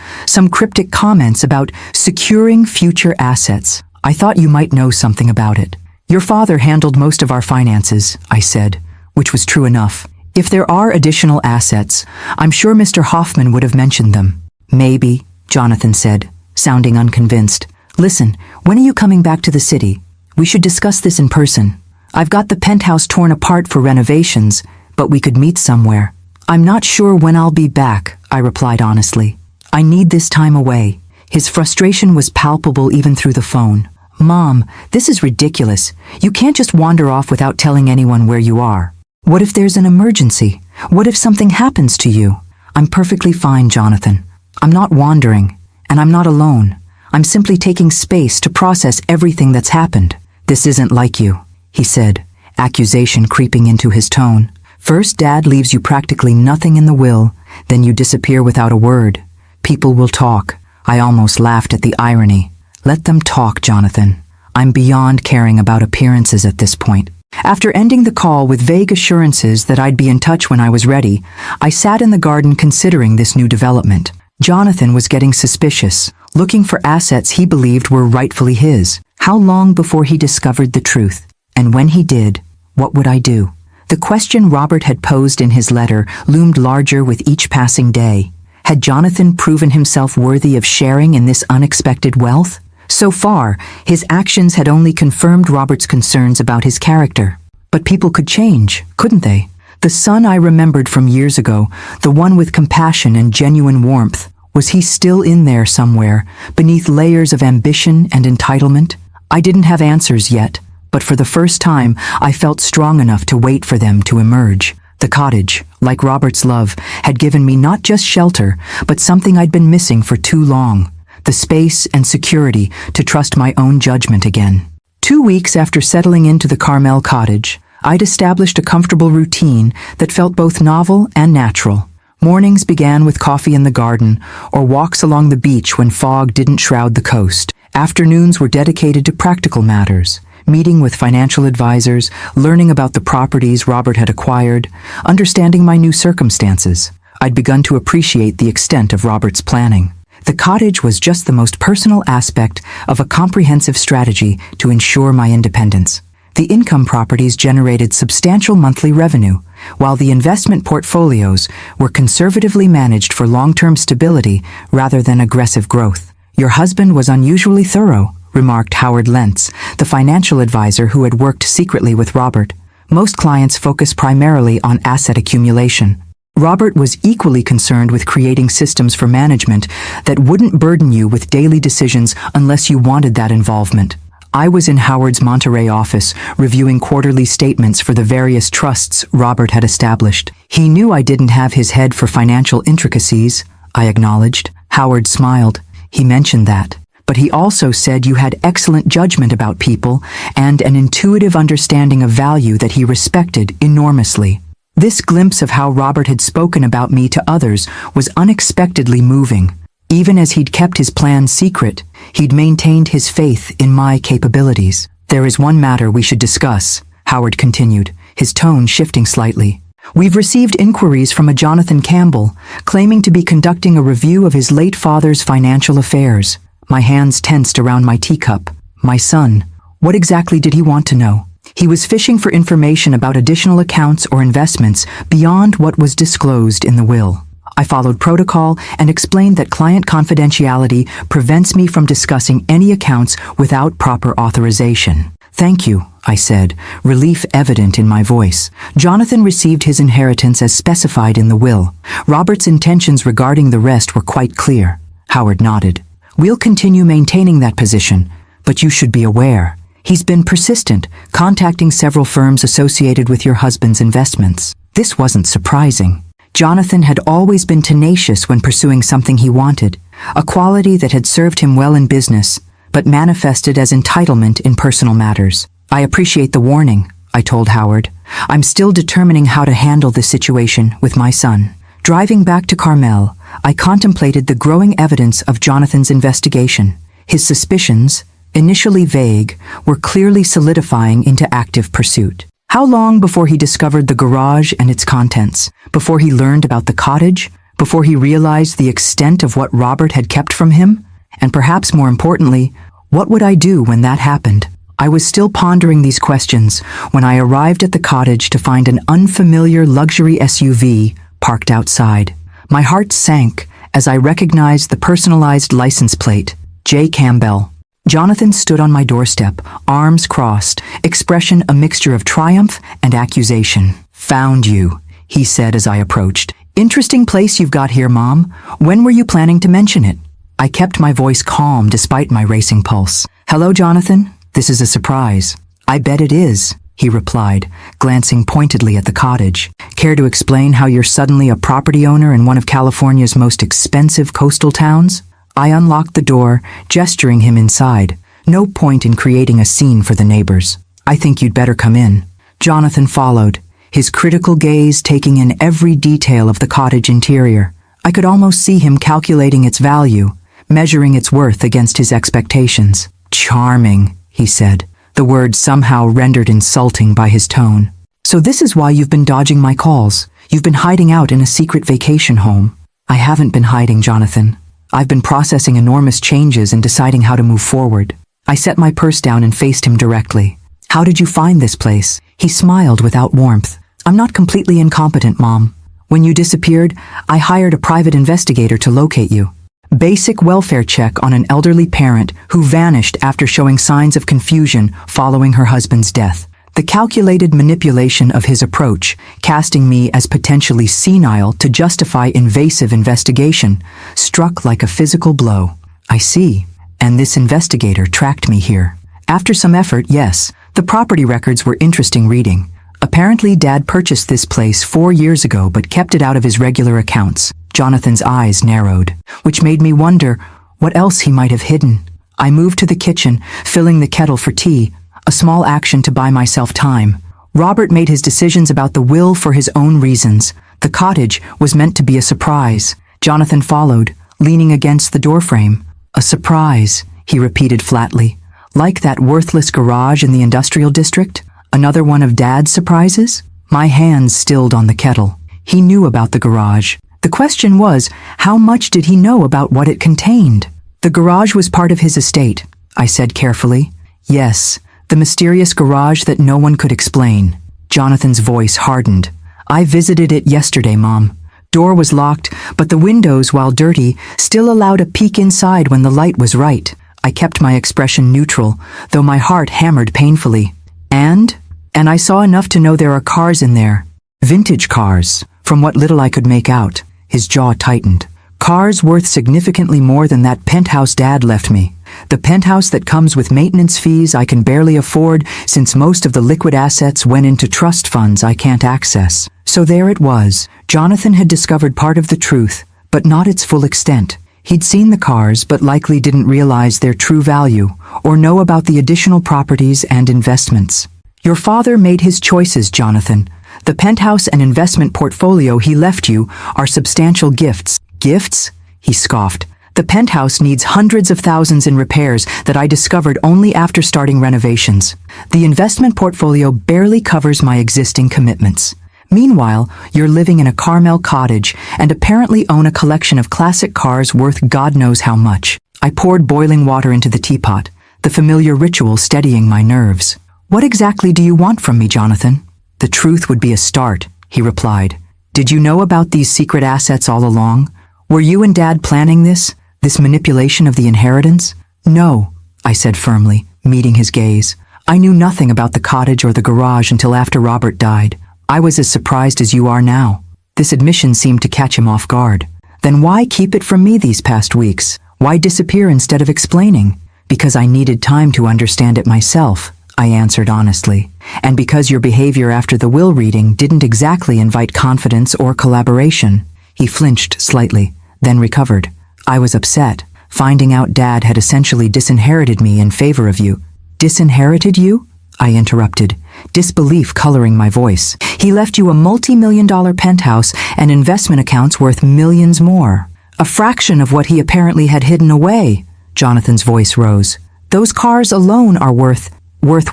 Speaker 1: some cryptic comments about securing future assets. I thought you might know something about it." "Your father handled most of our finances," I said, which was true enough. "If there are additional assets, I'm sure Mr. Hoffman would have mentioned them." "Maybe," Jonathan said, sounding unconvinced. "Listen, when are you coming back to the city? We should discuss this in person. I've got the penthouse torn apart for renovations, but we could meet somewhere." "I'm not sure when I'll be back," I replied honestly. "I need this time away." His frustration was palpable even through the phone. "Mom, this is ridiculous. You can't just wander off without telling anyone where you are. What if there's an emergency? What if something happens to you?" "I'm perfectly fine, Jonathan. I'm not wandering, and I'm not alone. I'm simply taking space to process everything that's happened." "This isn't like you," he said, accusation creeping into his tone. "First, Dad leaves you practically nothing in the will, then you disappear without a word. People will talk." I almost laughed at the irony. "Let them talk, Jonathan. I'm beyond caring about appearances at this point." After ending the call with vague assurances that I'd be in touch when I was ready, I sat in the garden considering this new development. Jonathan was getting suspicious, looking for assets he believed were rightfully his. How long before he discovered the truth? And when he did, what would I do? The question Robert had posed in his letter loomed larger with each passing day. Had Jonathan proven himself worthy of sharing in this unexpected wealth? So far, his actions had only confirmed Robert's concerns about his character. But people could change, couldn't they? The son I remembered from years ago, the one with compassion and genuine warmth, was he still in there somewhere, beneath layers of ambition and entitlement? I didn't have answers yet, but for the first time, I felt strong enough to wait for them to emerge. The cottage, like Robert's love, had given me not just shelter, but something I'd been missing for too long. The space and security to trust my own judgment again. 2 weeks after settling into the Carmel cottage, I'd established a comfortable routine that felt both novel and natural. Mornings began with coffee in the garden, or walks along the beach when fog didn't shroud the coast. Afternoons were dedicated to practical matters, meeting with financial advisors, learning about the properties Robert had acquired, understanding my new circumstances. I'd begun to appreciate the extent of Robert's planning. The cottage was just the most personal aspect of a comprehensive strategy to ensure my independence. The income properties generated substantial monthly revenue, while the investment portfolios were conservatively managed for long-term stability rather than aggressive growth. "Your husband was unusually thorough," remarked Howard Lentz, the financial advisor who had worked secretly with Robert. "Most clients focus primarily on asset accumulation. Robert was equally concerned with creating systems for management that wouldn't burden you with daily decisions unless you wanted that involvement." I was in Howard's Monterey office, reviewing quarterly statements for the various trusts Robert had established. He knew I didn't have his head for financial intricacies, I acknowledged. Howard smiled. He mentioned that. But he also said you had excellent judgment about people and an intuitive understanding of value that he respected enormously. This glimpse of how Robert had spoken about me to others was unexpectedly moving. Even as he'd kept his plans secret, he'd maintained his faith in my capabilities. There is one matter we should discuss, Howard continued, his tone shifting slightly. We've received inquiries from a Jonathan Campbell, claiming to be conducting a review of his late father's financial affairs. My hands tensed around my teacup. My son. What exactly did he want to know? He was fishing for information about additional accounts or investments beyond what was disclosed in the will. I followed protocol and explained that client confidentiality prevents me from discussing any accounts without proper authorization. Thank you, I said, relief evident in my voice. Jonathan received his inheritance as specified in the will. Robert's intentions regarding the rest were quite clear. Howard nodded. We'll continue maintaining that position, but you should be aware. He's been persistent, contacting several firms associated with your husband's investments. This wasn't surprising. Jonathan had always been tenacious when pursuing something he wanted, a quality that had served him well in business, but manifested as entitlement in personal matters. I appreciate the warning, I told Howard. I'm still determining how to handle this situation with my son. Driving back to Carmel, I contemplated the growing evidence of Jonathan's investigation. His suspicions, initially vague, were clearly solidifying into active pursuit. How long before he discovered the garage and its contents? Before he learned about the cottage? Before he realized the extent of what Robert had kept from him? And perhaps more importantly, what would I do when that happened? I was still pondering these questions when I arrived at the cottage to find an unfamiliar luxury SUV parked outside. My heart sank as I recognized the personalized license plate, J. Campbell. Jonathan stood on my doorstep, arms crossed, expression a mixture of triumph and accusation. Found you, he said as I approached. Interesting place you've got here, Mom. When were you planning to mention it? I kept my voice calm despite my racing pulse. Hello, Jonathan. This is a surprise. I bet it is, he replied, glancing pointedly at the cottage. Care to explain how you're suddenly a property owner in one of California's most expensive coastal towns? I unlocked the door, gesturing him inside. No point in creating a scene for the neighbors. I think you'd better come in. Jonathan followed, his critical gaze taking in every detail of the cottage interior. I could almost see him calculating its value, measuring its worth against his expectations. Charming, he said, the word somehow rendered insulting by his tone. So this is why you've been dodging my calls. You've been hiding out in a secret vacation home. I haven't been hiding, Jonathan. I've been processing enormous changes and deciding how to move forward. I set my purse down and faced him directly. How did you find this place? He smiled without warmth. I'm not completely incompetent, Mom. When you disappeared, I hired a private investigator to locate you. Basic welfare check on an elderly parent who vanished after showing signs of confusion following her husband's death. The calculated manipulation of his approach, casting me as potentially senile to justify invasive investigation, struck like a physical blow. I see. And this investigator tracked me here. After some effort, yes, the property records were interesting reading. Apparently, Dad purchased this place 4 years ago but kept it out of his regular accounts. Jonathan's eyes narrowed, which made me wonder what else he might have hidden. I moved to the kitchen, filling the kettle for tea, a small action to buy myself time. Robert made his decisions about the will for his own reasons. The cottage was meant to be a surprise. Jonathan followed, leaning against the doorframe. A surprise, he repeated flatly. Like that worthless garage in the industrial district? Another one of Dad's surprises? My hands stilled on the kettle. He knew about the garage. The question was, how much did he know about what it contained? The garage was part of his estate, I said carefully. Yes, the mysterious garage that no one could explain. Jonathan's voice hardened. I visited it yesterday, Mom. Door was locked, but the windows, while dirty, still allowed a peek inside when the light was right. I kept my expression neutral, though my heart hammered painfully. And I saw enough to know there are cars in there. Vintage cars, from what little I could make out. His jaw tightened. Cars worth significantly more than that penthouse Dad left me. The penthouse that comes with maintenance fees I can barely afford since most of the liquid assets went into trust funds I can't access. So there it was. Jonathan had discovered part of the truth, but not its full extent. He'd seen the cars but likely didn't realize their true value or know about the additional properties and investments. Your father made his choices, Jonathan. The penthouse and investment portfolio he left you are substantial gifts. Gifts? He scoffed. The penthouse needs hundreds of thousands in repairs that I discovered only after starting renovations. The investment portfolio barely covers my existing commitments. Meanwhile, you're living in a Carmel cottage and apparently own a collection of classic cars worth God knows how much. I poured boiling water into the teapot, the familiar ritual steadying my nerves. What exactly do you want from me, Jonathan? The truth would be a start, he replied. Did you know about these secret assets all along? Were you and Dad planning this manipulation of the inheritance? No, I said firmly, meeting his gaze. I knew nothing about the cottage or the garage until after Robert died. I was as surprised as you are now. This admission seemed to catch him off guard. Then why keep it from me these past weeks? Why disappear instead of explaining? Because I needed time to understand it myself, I answered honestly. And because your behavior after the will reading didn't exactly invite confidence or collaboration. He flinched slightly, then recovered. I was upset, finding out Dad had essentially disinherited me in favor of you. Disinherited you? I interrupted, disbelief coloring my voice. He left you a multi-million-dollar penthouse and investment accounts worth millions more. A fraction of what he apparently had hidden away. Jonathan's voice rose. Those cars alone are worth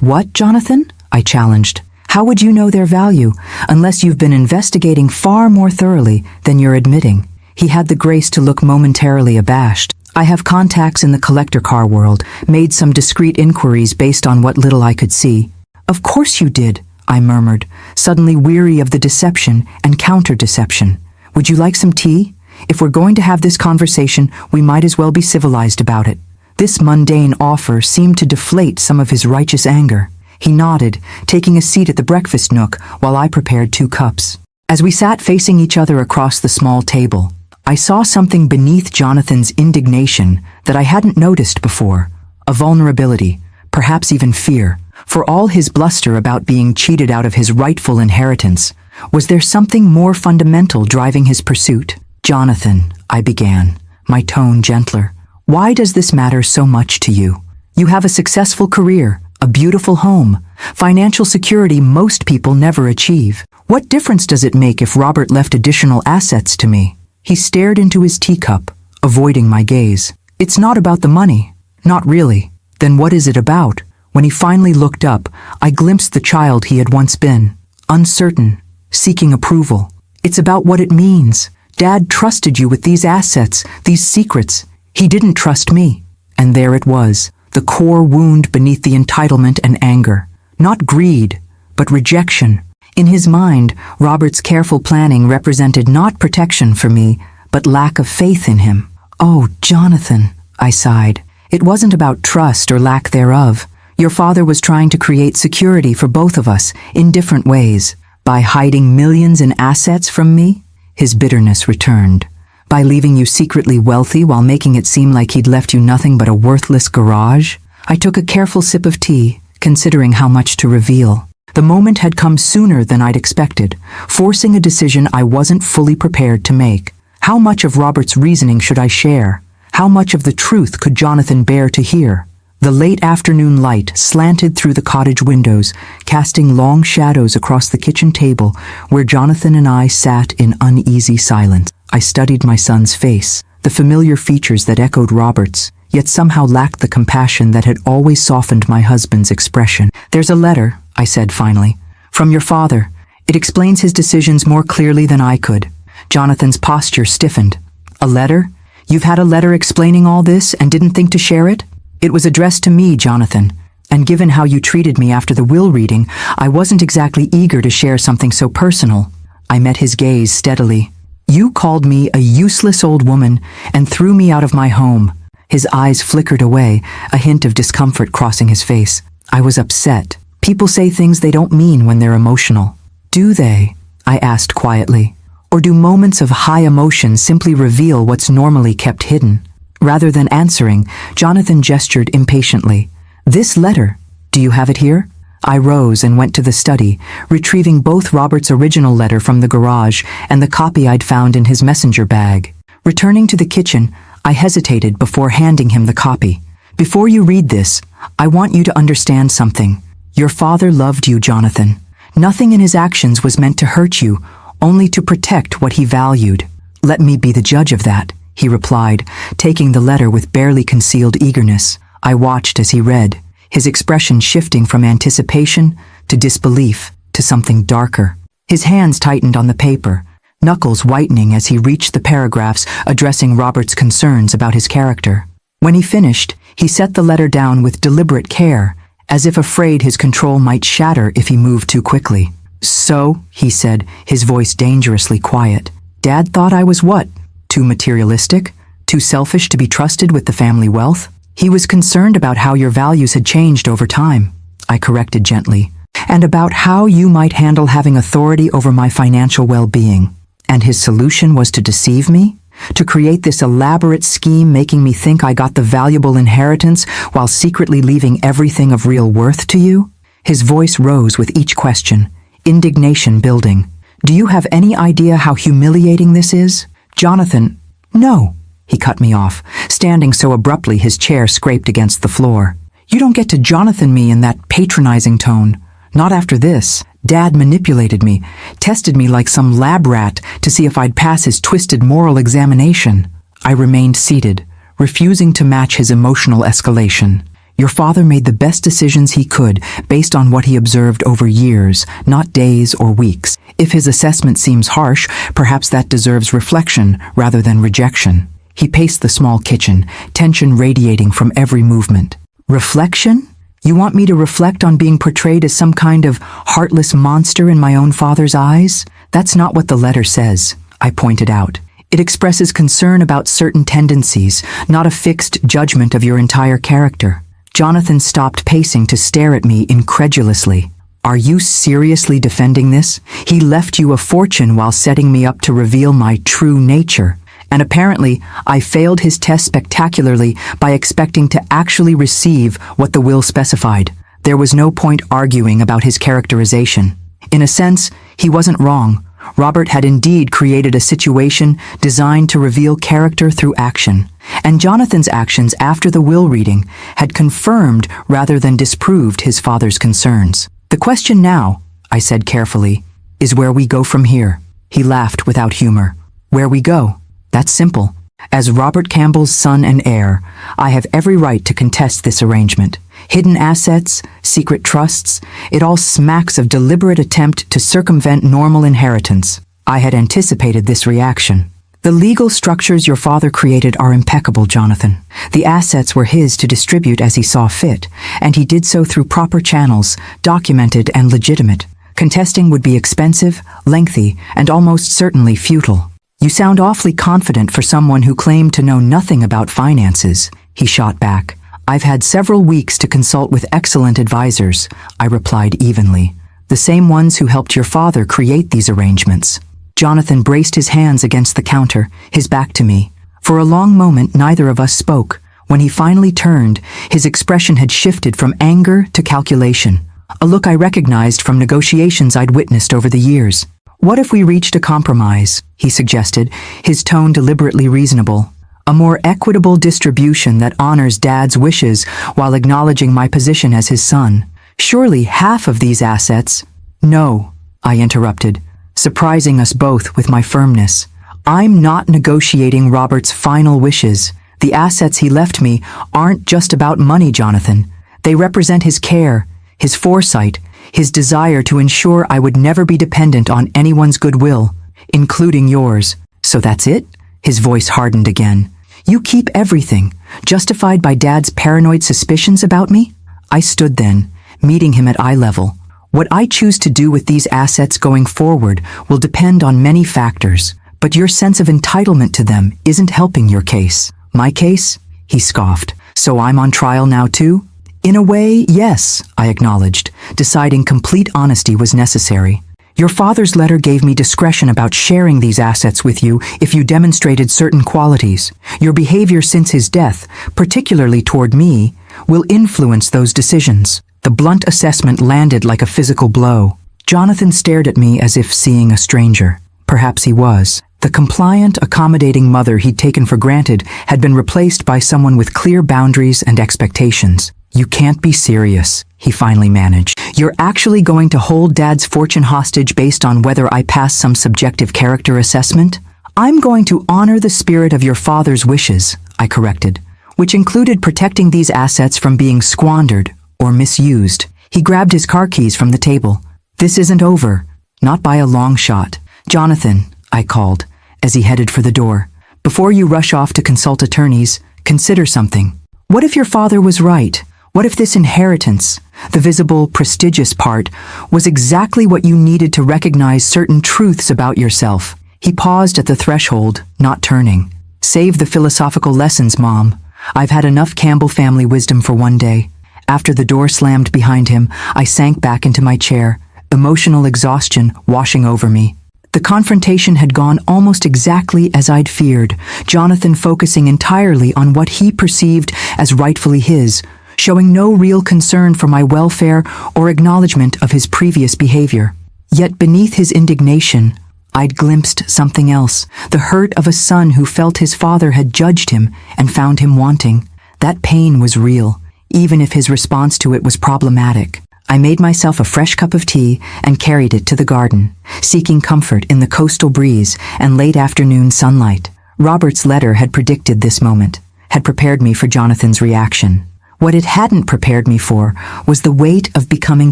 Speaker 1: what, Jonathan? I challenged. How would you know their value unless you've been investigating far more thoroughly than you're admitting? He had the grace to look momentarily abashed. I have contacts in the collector car world, made some discreet inquiries based on what little I could see. Of course you did, I murmured, suddenly weary of the deception and counter-deception. Would you like some tea? If we're going to have this conversation, we might as well be civilized about it. This mundane offer seemed to deflate some of his righteous anger. He nodded, taking a seat at the breakfast nook while I prepared 2 cups. As we sat facing each other across the small table, I saw something beneath Jonathan's indignation that I hadn't noticed before. A vulnerability, perhaps even fear. For all his bluster about being cheated out of his rightful inheritance, was there something more fundamental driving his pursuit? Jonathan, I began, my tone gentler. Why does this matter so much to you? You have a successful career, a beautiful home, financial security most people never achieve. What difference does it make if Robert left additional assets to me? He stared into his teacup, avoiding my gaze. It's not about the money. Not really. Then what is it about? When he finally looked up, I glimpsed the child he had once been. Uncertain, seeking approval. It's about what it means. Dad trusted you with these assets, these secrets. He didn't trust me. And there it was, the core wound beneath the entitlement and anger. Not greed, but rejection. In his mind, Robert's careful planning represented not protection for me, but lack of faith in him. Oh, Jonathan, I sighed. It wasn't about trust or lack thereof. Your father was trying to create security for both of us in different ways. By hiding millions in assets from me, his bitterness returned. By leaving you secretly wealthy while making it seem like he'd left you nothing but a worthless garage. I took a careful sip of tea, considering how much to reveal. The moment had come sooner than I'd expected, forcing a decision I wasn't fully prepared to make. How much of Robert's reasoning should I share? How much of the truth could Jonathan bear to hear? The late afternoon light slanted through the cottage windows, casting long shadows across the kitchen table where Jonathan and I sat in uneasy silence. I studied my son's face, the familiar features that echoed Robert's, yet somehow lacked the compassion that had always softened my husband's expression. There's a letter, I said finally, from your father. It explains his decisions more clearly than I could. Jonathan's posture stiffened. A letter? You've had a letter explaining all this and didn't think to share it? It was addressed to me, Jonathan, and given how you treated me after the will reading, I wasn't exactly eager to share something so personal. I met his gaze steadily. You called me a useless old woman and threw me out of my home. His eyes flickered away, a hint of discomfort crossing his face. I was upset. People say things they don't mean when they're emotional. Do they? I asked quietly. Or do moments of high emotion simply reveal what's normally kept hidden? Rather than answering, Jonathan gestured impatiently. This letter, do you have it here? I rose and went to the study, retrieving both Robert's original letter from the garage and the copy I'd found in his messenger bag. Returning to the kitchen, I hesitated before handing him the copy. Before you read this, I want you to understand something. Your father loved you, Jonathan. Nothing in his actions was meant to hurt you, only to protect what he valued. Let me be the judge of that, he replied, taking the letter with barely concealed eagerness. I watched as he read, his expression shifting from anticipation to disbelief to something darker. His hands tightened on the paper, knuckles whitening as he reached the paragraphs addressing Robert's concerns about his character. When he finished, he set the letter down with deliberate care, as if afraid his control might shatter if he moved too quickly. So, he said, his voice dangerously quiet, Dad thought I was what? Too materialistic? Too selfish to be trusted with the family wealth? He was concerned about how your values had changed over time, I corrected gently, and about how you might handle having authority over my financial well-being. And his solution was to deceive me? To create this elaborate scheme making me think I got the valuable inheritance while secretly leaving everything of real worth to you? His voice rose with each question, indignation building. Do you have any idea how humiliating this is? Jonathan, no, he cut me off, standing so abruptly his chair scraped against the floor. You don't get to Jonathan me in that patronizing tone. Not after this. Dad manipulated me, tested me like some lab rat to see if I'd pass his twisted moral examination. I remained seated, refusing to match his emotional escalation. Your father made the best decisions he could based on what he observed over years, not days or weeks. If his assessment seems harsh, perhaps that deserves reflection rather than rejection. He paced the small kitchen, tension radiating from every movement. Reflection? You want me to reflect on being portrayed as some kind of heartless monster in my own father's eyes? That's not what the letter says, I pointed out. It expresses concern about certain tendencies, not a fixed judgment of your entire character. Jonathan stopped pacing to stare at me incredulously. Are you seriously defending this? He left you a fortune while setting me up to reveal my true nature. And apparently, I failed his test spectacularly by expecting to actually receive what the will specified. There was no point arguing about his characterization. In a sense, he wasn't wrong. Robert had indeed created a situation designed to reveal character through action. And Jonathan's actions after the will reading had confirmed rather than disproved his father's concerns. The question now, I said carefully, is where we go from here. He laughed without humor. Where we go? That's simple. As Robert Campbell's son and heir, I have every right to contest this arrangement. Hidden assets, secret trusts, it all smacks of deliberate attempt to circumvent normal inheritance. I had anticipated this reaction. The legal structures your father created are impeccable, Jonathan. The assets were his to distribute as he saw fit, and he did so through proper channels, documented and legitimate. Contesting would be expensive, lengthy, and almost certainly futile. You sound awfully confident for someone who claimed to know nothing about finances, he shot back. I've had several weeks to consult with excellent advisors, I replied evenly. The same ones who helped your father create these arrangements. Jonathan braced his hands against the counter, his back to me. For a long moment, neither of us spoke. When he finally turned, his expression had shifted from anger to calculation, a look I recognized from negotiations I'd witnessed over the years. What if we reached a compromise, he suggested, his tone deliberately reasonable. A more equitable distribution that honors Dad's wishes while acknowledging my position as his son. Surely half of these assets— No, I interrupted, surprising us both with my firmness. I'm not negotiating Robert's final wishes. The assets he left me aren't just about money, Jonathan. They represent his care, his foresight, his desire to ensure I would never be dependent on anyone's goodwill, including yours. So that's it? His voice hardened again. You keep everything, justified by Dad's paranoid suspicions about me? I stood then, meeting him at eye level. What I choose to do with these assets going forward will depend on many factors, but your sense of entitlement to them isn't helping your case. My case? He scoffed. So I'm on trial now too? In a way, yes, I acknowledged, deciding complete honesty was necessary. Your father's letter gave me discretion about sharing these assets with you if you demonstrated certain qualities. Your behavior since his death, particularly toward me, will influence those decisions. The blunt assessment landed like a physical blow. Jonathan stared at me as if seeing a stranger. Perhaps he was. The compliant, accommodating mother he'd taken for granted had been replaced by someone with clear boundaries and expectations. "You can't be serious," he finally managed. "You're actually going to hold Dad's fortune hostage based on whether I pass some subjective character assessment?" "I'm going to honor the spirit of your father's wishes," I corrected, "which included protecting these assets from being squandered or misused." He grabbed his car keys from the table. "This isn't over. Not by a long shot." "Jonathan," I called, as he headed for the door, "before you rush off to consult attorneys, consider something. What if your father was right? What if this inheritance, the visible, prestigious part, was exactly what you needed to recognize certain truths about yourself?" He paused at the threshold, not turning. "Save the philosophical lessons, Mom. I've had enough Campbell family wisdom for one day." After the door slammed behind him, I sank back into my chair, emotional exhaustion washing over me. The confrontation had gone almost exactly as I'd feared, Jonathan focusing entirely on what he perceived as rightfully his, showing no real concern for my welfare or acknowledgement of his previous behavior. Yet beneath his indignation, I'd glimpsed something else, the hurt of a son who felt his father had judged him and found him wanting. That pain was real, even if his response to it was problematic. I made myself a fresh cup of tea and carried it to the garden, seeking comfort in the coastal breeze and late afternoon sunlight. Robert's letter had predicted this moment, had prepared me for Jonathan's reaction. What it hadn't prepared me for was the weight of becoming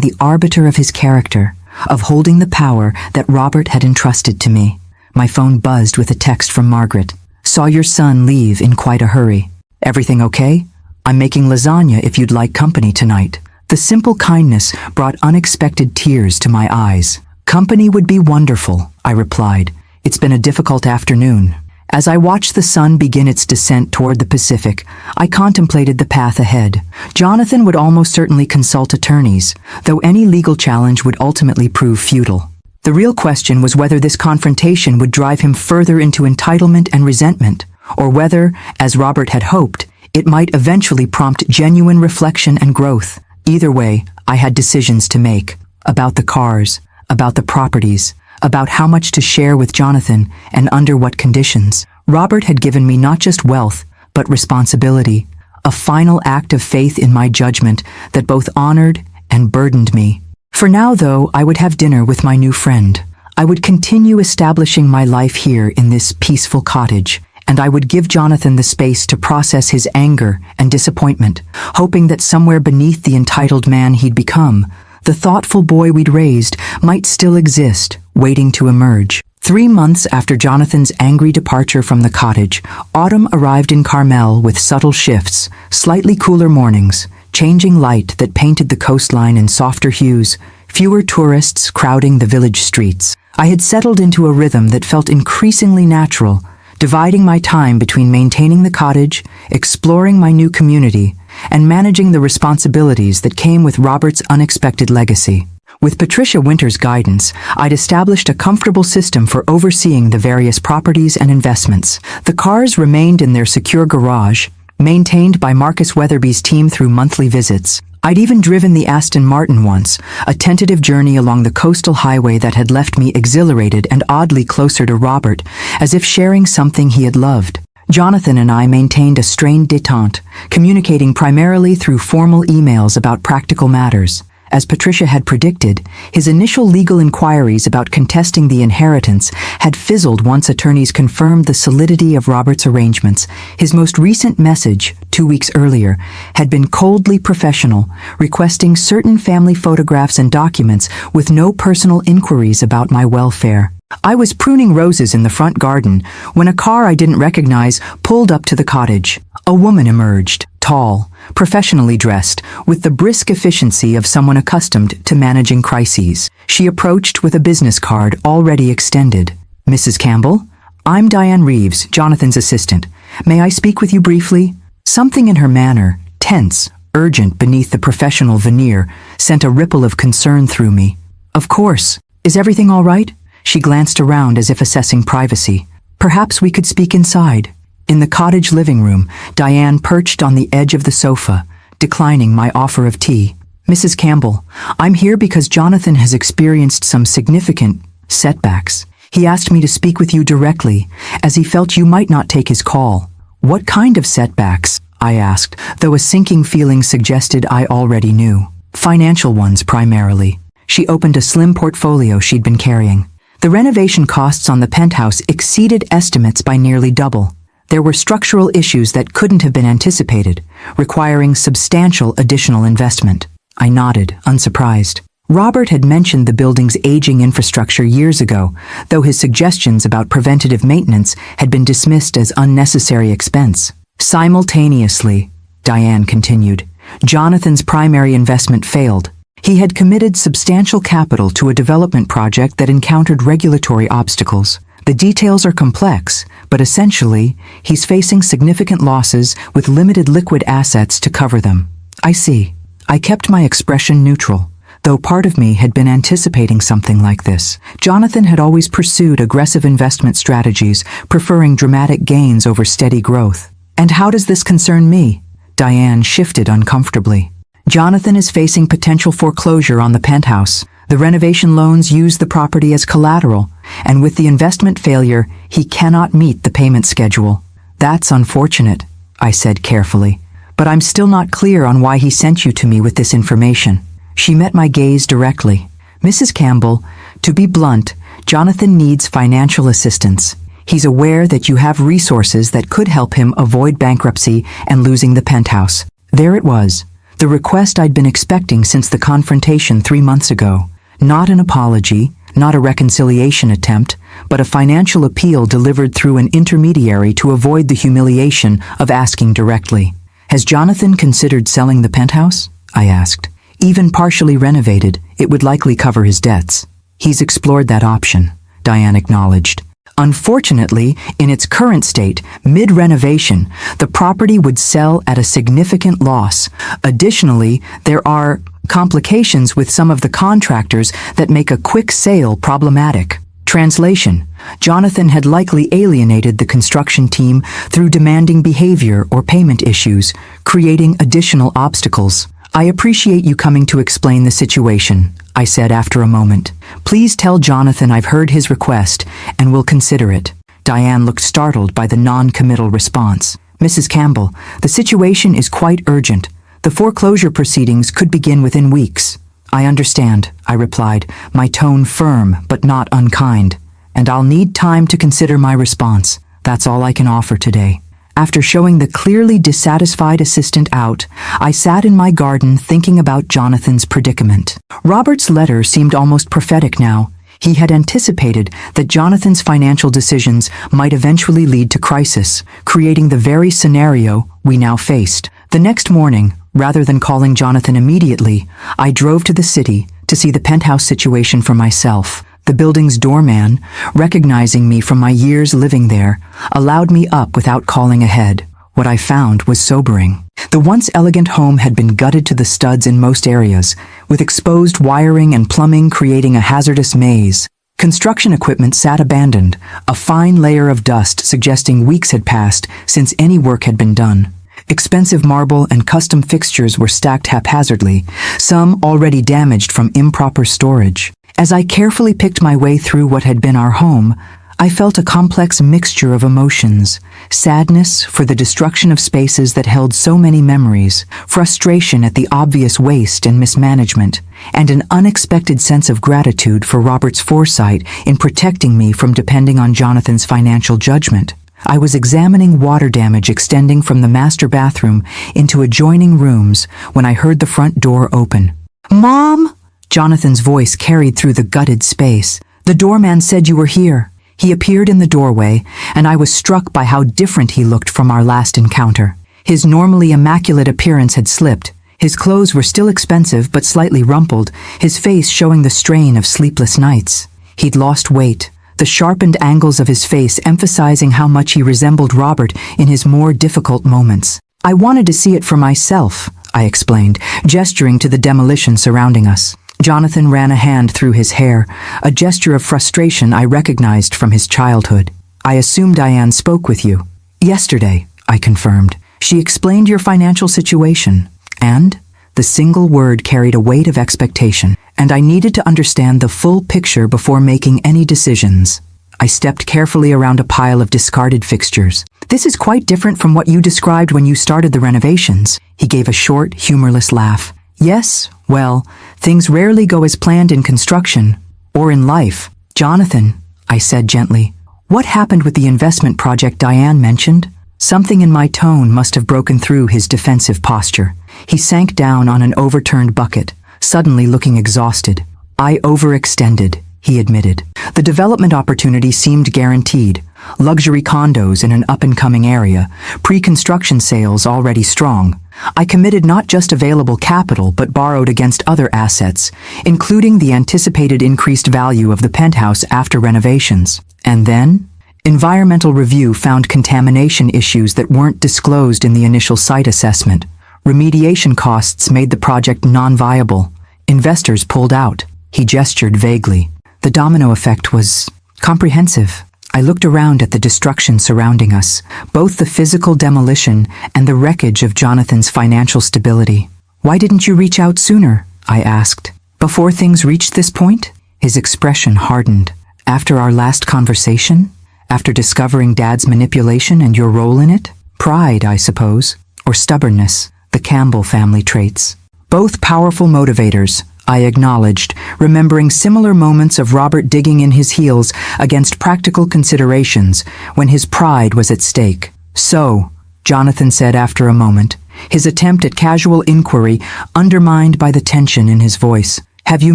Speaker 1: the arbiter of his character, of holding the power that Robert had entrusted to me. My phone buzzed with a text from Margaret. "Saw your son leave in quite a hurry. Everything okay? I'm making lasagna if you'd like company tonight." The simple kindness brought unexpected tears to my eyes. "Company would be wonderful," I replied. "It's been a difficult afternoon." As I watched the sun begin its descent toward the Pacific, I contemplated the path ahead. Jonathan would almost certainly consult attorneys, though any legal challenge would ultimately prove futile. The real question was whether this confrontation would drive him further into entitlement and resentment, or whether, as Robert had hoped, it might eventually prompt genuine reflection and growth. Either way, I had decisions to make, about the cars, about the properties, about how much to share with Jonathan and under what conditions. Robert had given me not just wealth, but responsibility, a final act of faith in my judgment that both honored and burdened me. For now, though, I would have dinner with my new friend. I would continue establishing my life here in this peaceful cottage, and I would give Jonathan the space to process his anger and disappointment, hoping that somewhere beneath the entitled man he'd become, the thoughtful boy we'd raised might still exist, waiting to emerge. 3 months after Jonathan's angry departure from the cottage, autumn arrived in Carmel with subtle shifts, slightly cooler mornings, changing light that painted the coastline in softer hues, fewer tourists crowding the village streets. I had settled into a rhythm that felt increasingly natural, dividing my time between maintaining the cottage, exploring my new community, and managing the responsibilities that came with Robert's unexpected legacy. With Patricia Winter's guidance, I'd established a comfortable system for overseeing the various properties and investments. The cars remained in their secure garage, maintained by Marcus Weatherby's team through monthly visits. I'd even driven the Aston Martin once, a tentative journey along the coastal highway that had left me exhilarated and oddly closer to Robert, as if sharing something he had loved. Jonathan and I maintained a strained détente, communicating primarily through formal emails about practical matters. As Patricia had predicted, his initial legal inquiries about contesting the inheritance had fizzled once attorneys confirmed the solidity of Robert's arrangements. His most recent message, 2 weeks earlier, had been coldly professional, requesting certain family photographs and documents with no personal inquiries about my welfare. I was pruning roses in the front garden when a car I didn't recognize pulled up to the cottage. A woman emerged, tall, professionally dressed, with the brisk efficiency of someone accustomed to managing crises. She approached with a business card already extended. "Mrs. Campbell? I'm Diane Reeves, Jonathan's assistant. May I speak with you briefly?" Something in her manner, tense, urgent beneath the professional veneer, sent a ripple of concern through me. "Of course. Is everything all right?" She glanced around as if assessing privacy. "Perhaps we could speak inside." In the cottage living room, Diane perched on the edge of the sofa, declining my offer of tea. "Mrs. Campbell, I'm here because Jonathan has experienced some significant setbacks. He asked me to speak with you directly, as he felt you might not take his call. What kind of setbacks? I asked, though a sinking feeling suggested I already knew. Financial ones, primarily. She opened a slim portfolio she'd been carrying. The renovation costs on the penthouse exceeded estimates by nearly double. There were structural issues that couldn't have been anticipated, requiring substantial additional investment. I nodded, unsurprised. Robert had mentioned the building's aging infrastructure years ago, though his suggestions about preventative maintenance had been dismissed as unnecessary expense. Simultaneously, Diane continued, Jonathan's primary investment failed. He had committed substantial capital to a development project that encountered regulatory obstacles. The details are complex, but essentially, he's facing significant losses with limited liquid assets to cover them. I see. I kept my expression neutral, though part of me had been anticipating something like this. Jonathan had always pursued aggressive investment strategies, preferring dramatic gains over steady growth. And how does this concern me? Diane shifted uncomfortably. Jonathan is facing potential foreclosure on the penthouse. The renovation loans use the property as collateral, and with the investment failure, he cannot meet the payment schedule. That's unfortunate, I said carefully, but I'm still not clear on why he sent you to me with this information. She met my gaze directly. Mrs. Campbell, to be blunt, Jonathan needs financial assistance. He's aware that you have resources that could help him avoid bankruptcy and losing the penthouse. There it was, the request I'd been expecting since the confrontation 3 months ago. Not an apology, not a reconciliation attempt, but a financial appeal delivered through an intermediary to avoid the humiliation of asking directly. Has Jonathan considered selling the penthouse? I asked. Even partially renovated, it would likely cover his debts. He's explored that option, Diane acknowledged. Unfortunately, in its current state, mid-renovation, the property would sell at a significant loss. Additionally, there are complications with some of the contractors that make a quick sale problematic. Translation: Jonathan had likely alienated the construction team through demanding behavior or payment issues, creating additional obstacles. I appreciate you coming to explain the situation, I said after a moment. Please tell Jonathan I've heard his request and will consider it. Diane looked startled by the non-committal response. Mrs. Campbell, the situation is quite urgent. The foreclosure proceedings could begin within weeks. I understand, I replied, my tone firm but not unkind. And I'll need time to consider my response. That's all I can offer today. After showing the clearly dissatisfied assistant out, I sat in my garden thinking about Jonathan's predicament. Robert's letter seemed almost prophetic now. He had anticipated that Jonathan's financial decisions might eventually lead to crisis, creating the very scenario we now faced. The next morning, rather than calling Jonathan immediately, I drove to the city to see the penthouse situation for myself. The building's doorman, recognizing me from my years living there, allowed me up without calling ahead. What I found was sobering. The once elegant home had been gutted to the studs in most areas, with exposed wiring and plumbing creating a hazardous maze. Construction equipment sat abandoned, a fine layer of dust suggesting weeks had passed since any work had been done. Expensive marble and custom fixtures were stacked haphazardly, some already damaged from improper storage. As I carefully picked my way through what had been our home, I felt a complex mixture of emotions: sadness for the destruction of spaces that held so many memories, frustration at the obvious waste and mismanagement, and an unexpected sense of gratitude for Robert's foresight in protecting me from depending on Jonathan's financial judgment. I was examining water damage extending from the master bathroom into adjoining rooms when I heard the front door open. "Mom!" Jonathan's voice carried through the gutted space. "The doorman said you were here." He appeared in the doorway, and I was struck by how different he looked from our last encounter. His normally immaculate appearance had slipped. His clothes were still expensive but slightly rumpled, his face showing the strain of sleepless nights. He'd lost weight, the sharpened angles of his face emphasizing how much he resembled Robert in his more difficult moments. "I wanted to see it for myself," I explained, gesturing to the demolition surrounding us. Jonathan ran a hand through his hair, a gesture of frustration I recognized from his childhood. "I assume Diane spoke with you." "Yesterday," I confirmed. "She explained your financial situation." "And?" The single word carried a weight of expectation, and I needed to understand the full picture before making any decisions. I stepped carefully around a pile of discarded fixtures. "This is quite different from what you described when you started the renovations." He gave a short, humorless laugh. "Yes, well, things rarely go as planned in construction, or in life." "Jonathan," I said gently, "what happened with the investment project Diane mentioned?" Something in my tone must have broken through his defensive posture. He sank down on an overturned bucket, suddenly looking exhausted. "I overextended," he admitted. "The development opportunity seemed guaranteed. Luxury condos in an up-and-coming area, pre-construction sales already strong. I committed not just available capital but borrowed against other assets, including the anticipated increased value of the penthouse after renovations. And then? Environmental review found contamination issues that weren't disclosed in the initial site assessment. Remediation costs made the project non-viable. Investors pulled out." He gestured vaguely. "The domino effect was comprehensive." I looked around at the destruction surrounding us, both the physical demolition and the wreckage of Jonathan's financial stability. "Why didn't you reach out sooner?" I asked. "Before things reached this point?" His expression hardened. "After our last conversation? After discovering Dad's manipulation and your role in it? Pride, I suppose, or stubbornness, the Campbell family traits. Both powerful motivators," I acknowledged, remembering similar moments of Robert digging in his heels against practical considerations when his pride was at stake. "So," Jonathan said after a moment, his attempt at casual inquiry undermined by the tension in his voice, "have you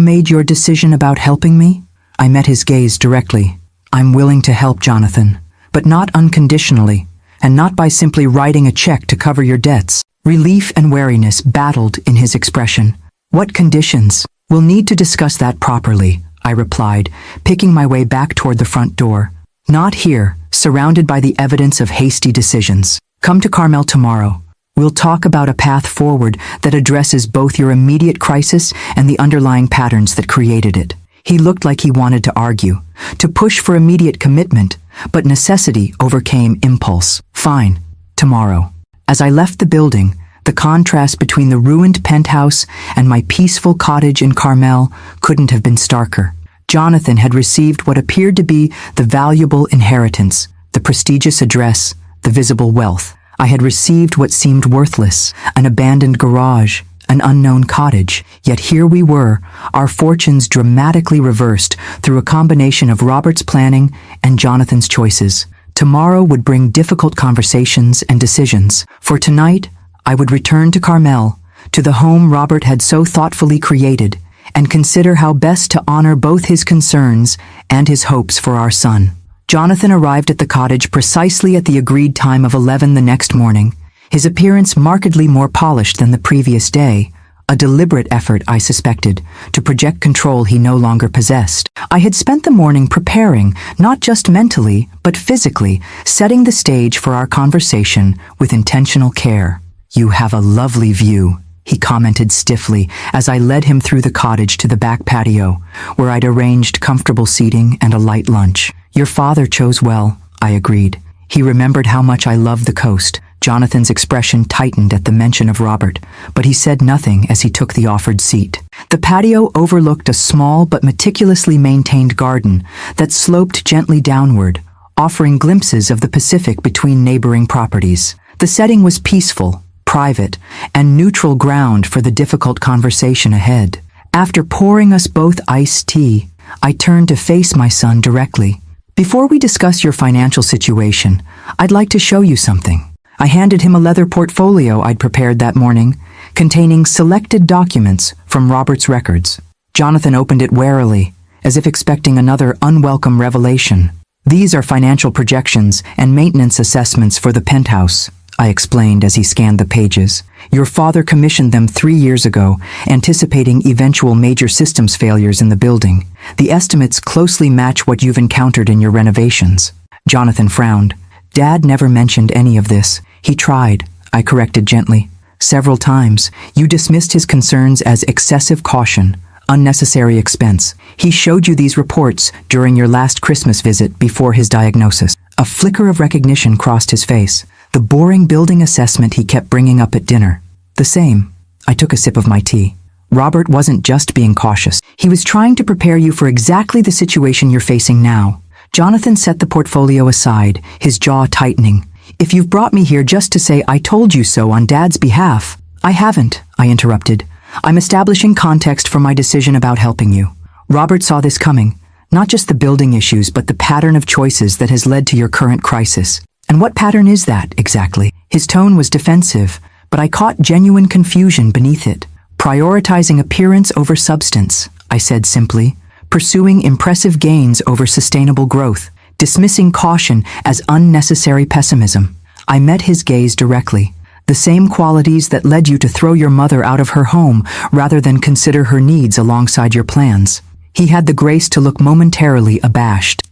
Speaker 1: made your decision about helping me?" I met his gaze directly. "I'm willing to help, Jonathan, but not unconditionally, and not by simply writing a check to cover your debts." Relief and wariness battled in his expression. "What conditions? We'll need to discuss that properly," I replied, picking my way back toward the front door. "Not here, surrounded by the evidence of hasty decisions. Come to Carmel tomorrow. We'll talk about a path forward that addresses both your immediate crisis and the underlying patterns that created it." He looked like he wanted to argue, to push for immediate commitment, but necessity overcame impulse. "Fine, tomorrow." As I left the building, the contrast between the ruined penthouse and my peaceful cottage in Carmel couldn't have been starker. Jonathan had received what appeared to be the valuable inheritance, the prestigious address, the visible wealth. I had received what seemed worthless, an abandoned garage, an unknown cottage. Yet here we were, our fortunes dramatically reversed through a combination of Robert's planning and Jonathan's choices. Tomorrow would bring difficult conversations and decisions. For tonight, I would return to Carmel, to the home Robert had so thoughtfully created, and consider how best to honor both his concerns and his hopes for our son. Jonathan arrived at the cottage precisely at the agreed time of 11 the next morning, his appearance markedly more polished than the previous day, a deliberate effort, I suspected, to project control he no longer possessed. I had spent the morning preparing, not just mentally, but physically, setting the stage for our conversation with intentional care. "You have a lovely view," he commented stiffly as I led him through the cottage to the back patio, where I'd arranged comfortable seating and a light lunch. "Your father chose well," I agreed. He remembered how much I loved the coast. Jonathan's expression tightened at the mention of Robert, but he said nothing as he took the offered seat. The patio overlooked a small but meticulously maintained garden that sloped gently downward, offering glimpses of the Pacific between neighboring properties. The setting was peaceful, private, and neutral ground for the difficult conversation ahead. After pouring us both iced tea, I turned to face my son directly. "Before we discuss your financial situation, I'd like to show you something." I handed him a leather portfolio I'd prepared that morning, containing selected documents from Robert's records. Jonathan opened it warily, as if expecting another unwelcome revelation. "These are financial projections and maintenance assessments for the penthouse," I explained as he scanned the pages. "Your father commissioned them 3 years ago, anticipating eventual major systems failures in the building. The estimates closely match what you've encountered in your renovations." Jonathan frowned. "Dad never mentioned any of this. He tried," I corrected gently. "Several times. You dismissed his concerns as excessive caution, unnecessary expense. He showed you these reports during your last Christmas visit before his diagnosis." A flicker of recognition crossed his face. The boring building assessment he kept bringing up at dinner. "The same." I took a sip of my tea. "Robert wasn't just being cautious. He was trying to prepare you for exactly the situation you're facing now." Jonathan set the portfolio aside, his jaw tightening. If you've brought me here just to say I told you so on Dad's behalf— I haven't, I interrupted. I'm establishing context for my decision about helping you. Robert saw this coming. Not just the building issues, but the pattern of choices that has led to your current crisis. And what pattern is that, exactly? His tone was defensive, but I caught genuine confusion beneath it. Prioritizing appearance over substance, I said simply. Pursuing impressive gains over sustainable growth. Dismissing caution as unnecessary pessimism. I met his gaze directly. The same qualities that led you to throw your mother out of her home rather than consider her needs alongside your plans. He had the grace to look momentarily abashed.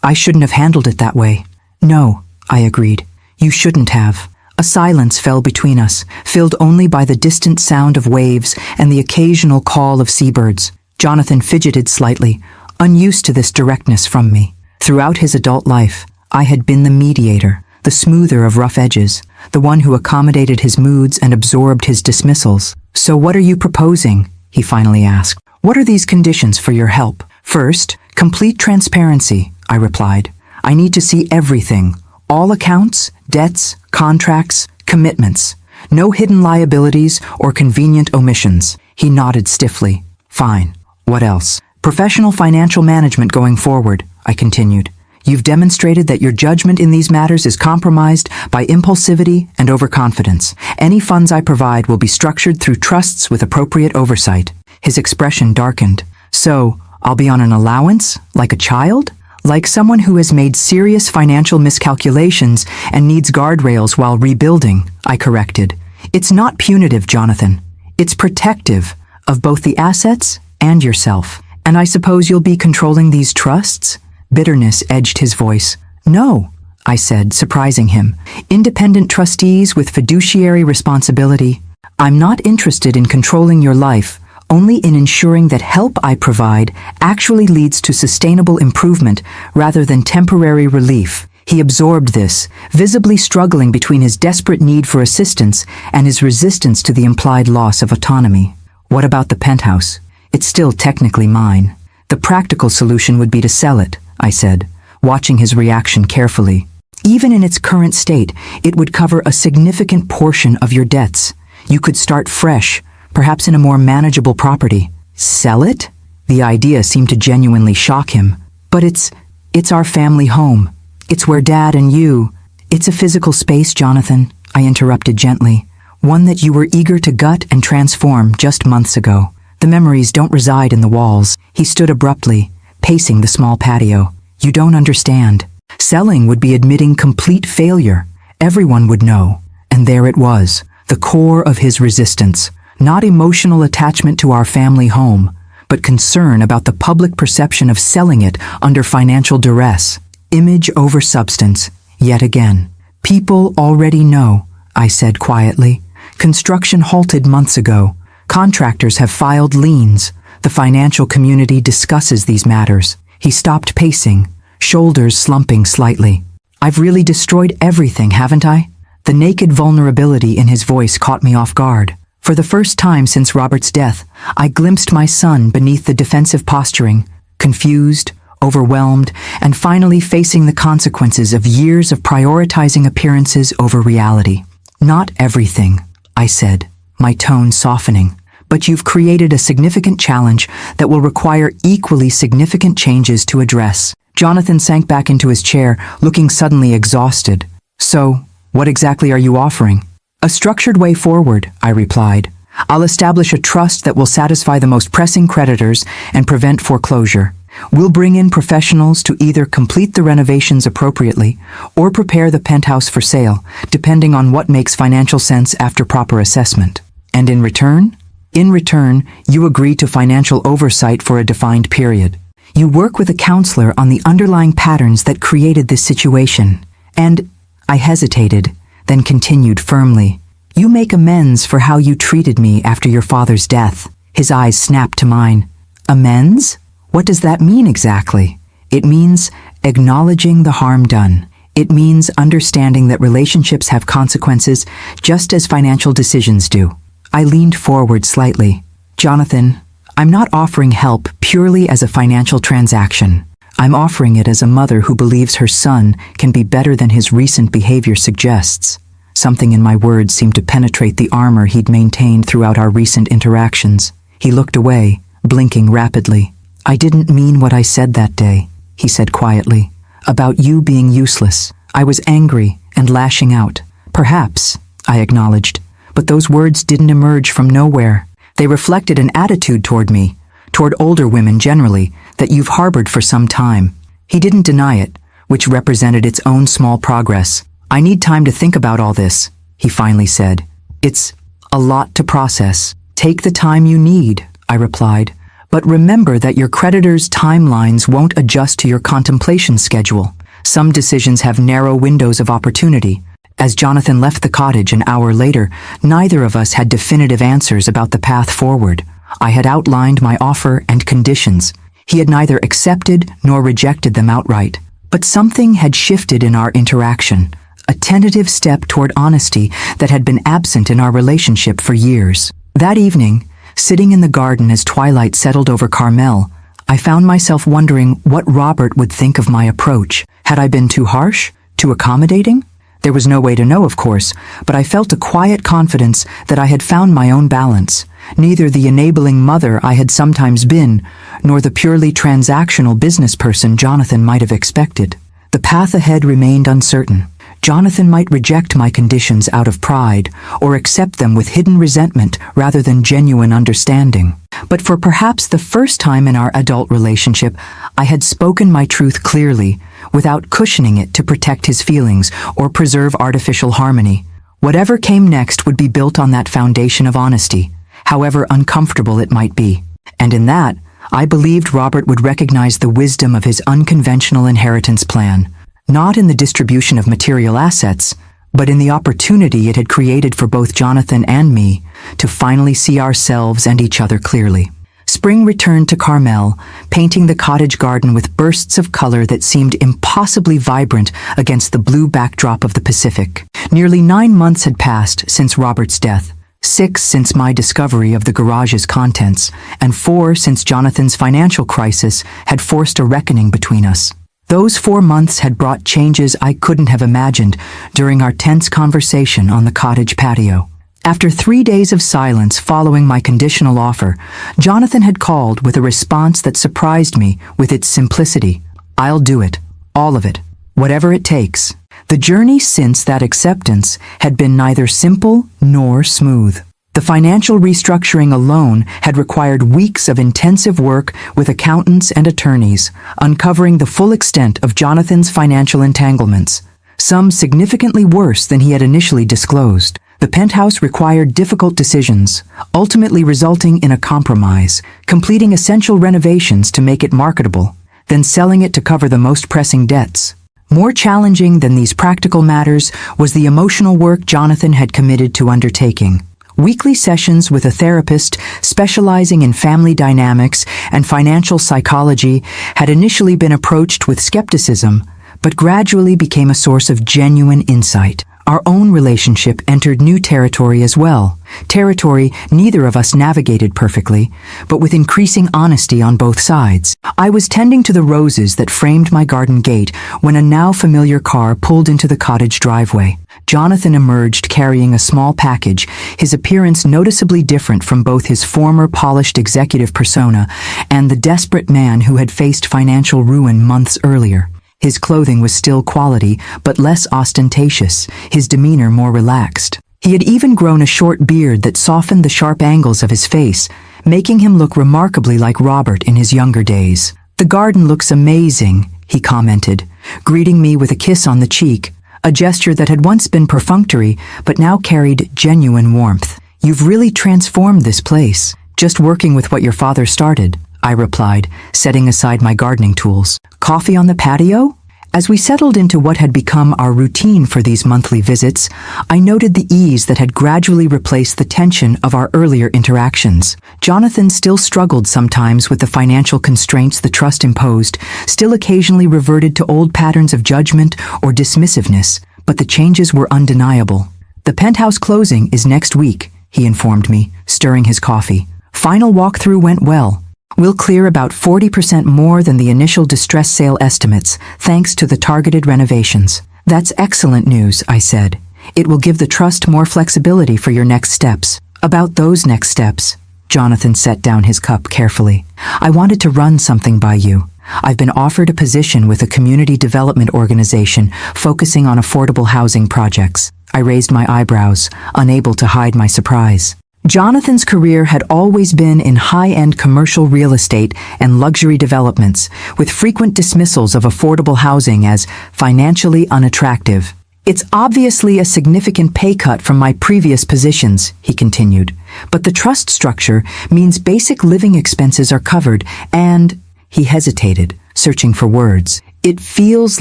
Speaker 1: I shouldn't have handled it that way. No, I agreed. You shouldn't have. A silence fell between us, filled only by the distant sound of waves and the occasional call of seabirds. Jonathan fidgeted slightly, unused to this directness from me. Throughout his adult life, I had been the mediator, the smoother of rough edges, the one who accommodated his moods and absorbed his dismissals. So what are you proposing? He finally asked. What are these conditions for your help? First, complete transparency, I replied. I need to see everything. All accounts, debts, contracts, commitments. No hidden liabilities or convenient omissions. He nodded stiffly. Fine. What else? Professional financial management going forward, I continued. You've demonstrated that your judgment in these matters is compromised by impulsivity and overconfidence. Any funds I provide will be structured through trusts with appropriate oversight. His expression darkened. So, I'll be on an allowance, like a child? Like someone who has made serious financial miscalculations and needs guardrails while rebuilding, I corrected. It's not punitive, Jonathan. It's protective of both the assets and yourself. And I suppose you'll be controlling these trusts? Bitterness edged his voice. No, I said, surprising him. Independent trustees with fiduciary responsibility. I'm not interested in controlling your life, only in ensuring that help I provide actually leads to sustainable improvement rather than temporary relief. He absorbed this, visibly struggling between his desperate need for assistance and his resistance to the implied loss of autonomy. What about the penthouse? It's still technically mine. The practical solution would be to sell it, I said, watching his reaction carefully. Even in its current state, it would cover a significant portion of your debts. You could start fresh, perhaps in a more manageable property. Sell it? The idea seemed to genuinely shock him. But it's our family home. It's where Dad and you— It's a physical space, Jonathan, I interrupted gently. One that you were eager to gut and transform just months ago. The memories don't reside in the walls. He stood abruptly, pacing the small patio. You don't understand. Selling would be admitting complete failure. Everyone would know. And there it was, the core of his resistance. Not emotional attachment to our family home, but concern about the public perception of selling it under financial duress. Image over substance, yet again. People already know, I said quietly. Construction halted months ago. Contractors have filed liens. The financial community discusses these matters. He stopped pacing, shoulders slumping slightly. I've really destroyed everything, haven't I? The naked vulnerability in his voice caught me off guard. For the first time since Robert's death, I glimpsed my son beneath the defensive posturing, confused, overwhelmed, and finally facing the consequences of years of prioritizing appearances over reality. Not everything, I said, my tone softening. But you've created a significant challenge that will require equally significant changes to address. Jonathan sank back into his chair, looking suddenly exhausted. So, what exactly are you offering? A structured way forward, I replied. I'll establish a trust that will satisfy the most pressing creditors and prevent foreclosure. We'll bring in professionals to either complete the renovations appropriately or prepare the penthouse for sale, depending on what makes financial sense after proper assessment. And in return? In return, you agree to financial oversight for a defined period. You work with a counselor on the underlying patterns that created this situation. And I hesitated, then continued firmly. You make amends for how you treated me after your father's death. His eyes snapped to mine. Amends? What does that mean exactly? It means acknowledging the harm done. It means understanding that relationships have consequences just as financial decisions do. I leaned forward slightly. Jonathan, I'm not offering help purely as a financial transaction. I'm offering it as a mother who believes her son can be better than his recent behavior suggests. Something in my words seemed to penetrate the armor he'd maintained throughout our recent interactions. He looked away, blinking rapidly. I didn't mean what I said that day, he said quietly. About you being useless. I was angry and lashing out. Perhaps, I acknowledged, but those words didn't emerge from nowhere. They reflected an attitude toward me, toward older women generally, that you've harbored for some time. He didn't deny it, which represented its own small progress. I need time to think about all this, he finally said. It's a lot to process. Take the time you need, I replied. But remember that your creditors' timelines won't adjust to your contemplation schedule. Some decisions have narrow windows of opportunity. As Jonathan left the cottage an hour later, neither of us had definitive answers about the path forward. I had outlined my offer and conditions. He had neither accepted nor rejected them outright. But something had shifted in our interaction, a tentative step toward honesty that had been absent in our relationship for years. That evening, sitting in the garden as twilight settled over Carmel, I found myself wondering what Robert would think of my approach. Had I been too harsh? Too accommodating? There was no way to know, of course, but I felt a quiet confidence that I had found my own balance. Neither the enabling mother I had sometimes been, nor the purely transactional business person Jonathan might have expected. The path ahead remained uncertain. Jonathan might reject my conditions out of pride, or accept them with hidden resentment rather than genuine understanding. But for perhaps the first time in our adult relationship, I had spoken my truth clearly, without cushioning it to protect his feelings or preserve artificial harmony. Whatever came next would be built on that foundation of honesty, however uncomfortable it might be. And in that, I believed Robert would recognize the wisdom of his unconventional inheritance plan, not in the distribution of material assets, but in the opportunity it had created for both Jonathan and me to finally see ourselves and each other clearly. Spring returned to Carmel, painting the cottage garden with bursts of color that seemed impossibly vibrant against the blue backdrop of the Pacific. Nearly 9 months had passed since Robert's death, 6 since my discovery of the garage's contents, and 4 since Jonathan's financial crisis had forced a reckoning between us. Those 4 months had brought changes I couldn't have imagined during our tense conversation on the cottage patio. After 3 days of silence following my conditional offer, Jonathan had called with a response that surprised me with its simplicity. I'll do it. All of it. Whatever it takes. The journey since that acceptance had been neither simple nor smooth. The financial restructuring alone had required weeks of intensive work with accountants and attorneys, uncovering the full extent of Jonathan's financial entanglements, some significantly worse than he had initially disclosed. The penthouse required difficult decisions, ultimately resulting in a compromise, completing essential renovations to make it marketable, then selling it to cover the most pressing debts. More challenging than these practical matters was the emotional work Jonathan had committed to undertaking. Weekly sessions with a therapist specializing in family dynamics and financial psychology had initially been approached with skepticism, but gradually became a source of genuine insight. Our own relationship entered new territory as well, territory neither of us navigated perfectly, but with increasing honesty on both sides. I was tending to the roses that framed my garden gate when a now familiar car pulled into the cottage driveway. Jonathan emerged carrying a small package, his appearance noticeably different from both his former polished executive persona and the desperate man who had faced financial ruin months earlier. His clothing was still quality, but less ostentatious, his demeanor more relaxed. He had even grown a short beard that softened the sharp angles of his face, making him look remarkably like Robert in his younger days. "The garden looks amazing," he commented, greeting me with a kiss on the cheek, a gesture that had once been perfunctory but now carried genuine warmth. "You've really transformed this place, just working with what your father started," I replied, setting aside my gardening tools. "Coffee on the patio?" As we settled into what had become our routine for these monthly visits, I noted the ease that had gradually replaced the tension of our earlier interactions. Jonathan still struggled sometimes with the financial constraints the trust imposed, still occasionally reverted to old patterns of judgment or dismissiveness, but the changes were undeniable. "The penthouse closing is next week," he informed me, stirring his coffee. "Final walkthrough went well. We'll clear about 40% more than the initial distress sale estimates, thanks to the targeted renovations. That's excellent news, I said. It will give the trust more flexibility for your next steps. About those next steps, Jonathan set down his cup carefully. I wanted to run something by you. I've been offered a position with a community development organization focusing on affordable housing projects. I raised my eyebrows, unable to hide my surprise. Jonathan's career had always been in high-end commercial real estate and luxury developments, with frequent dismissals of affordable housing as financially unattractive. It's obviously a significant pay cut from my previous positions, he continued, but the trust structure means basic living expenses are covered and, he hesitated, searching for words. It feels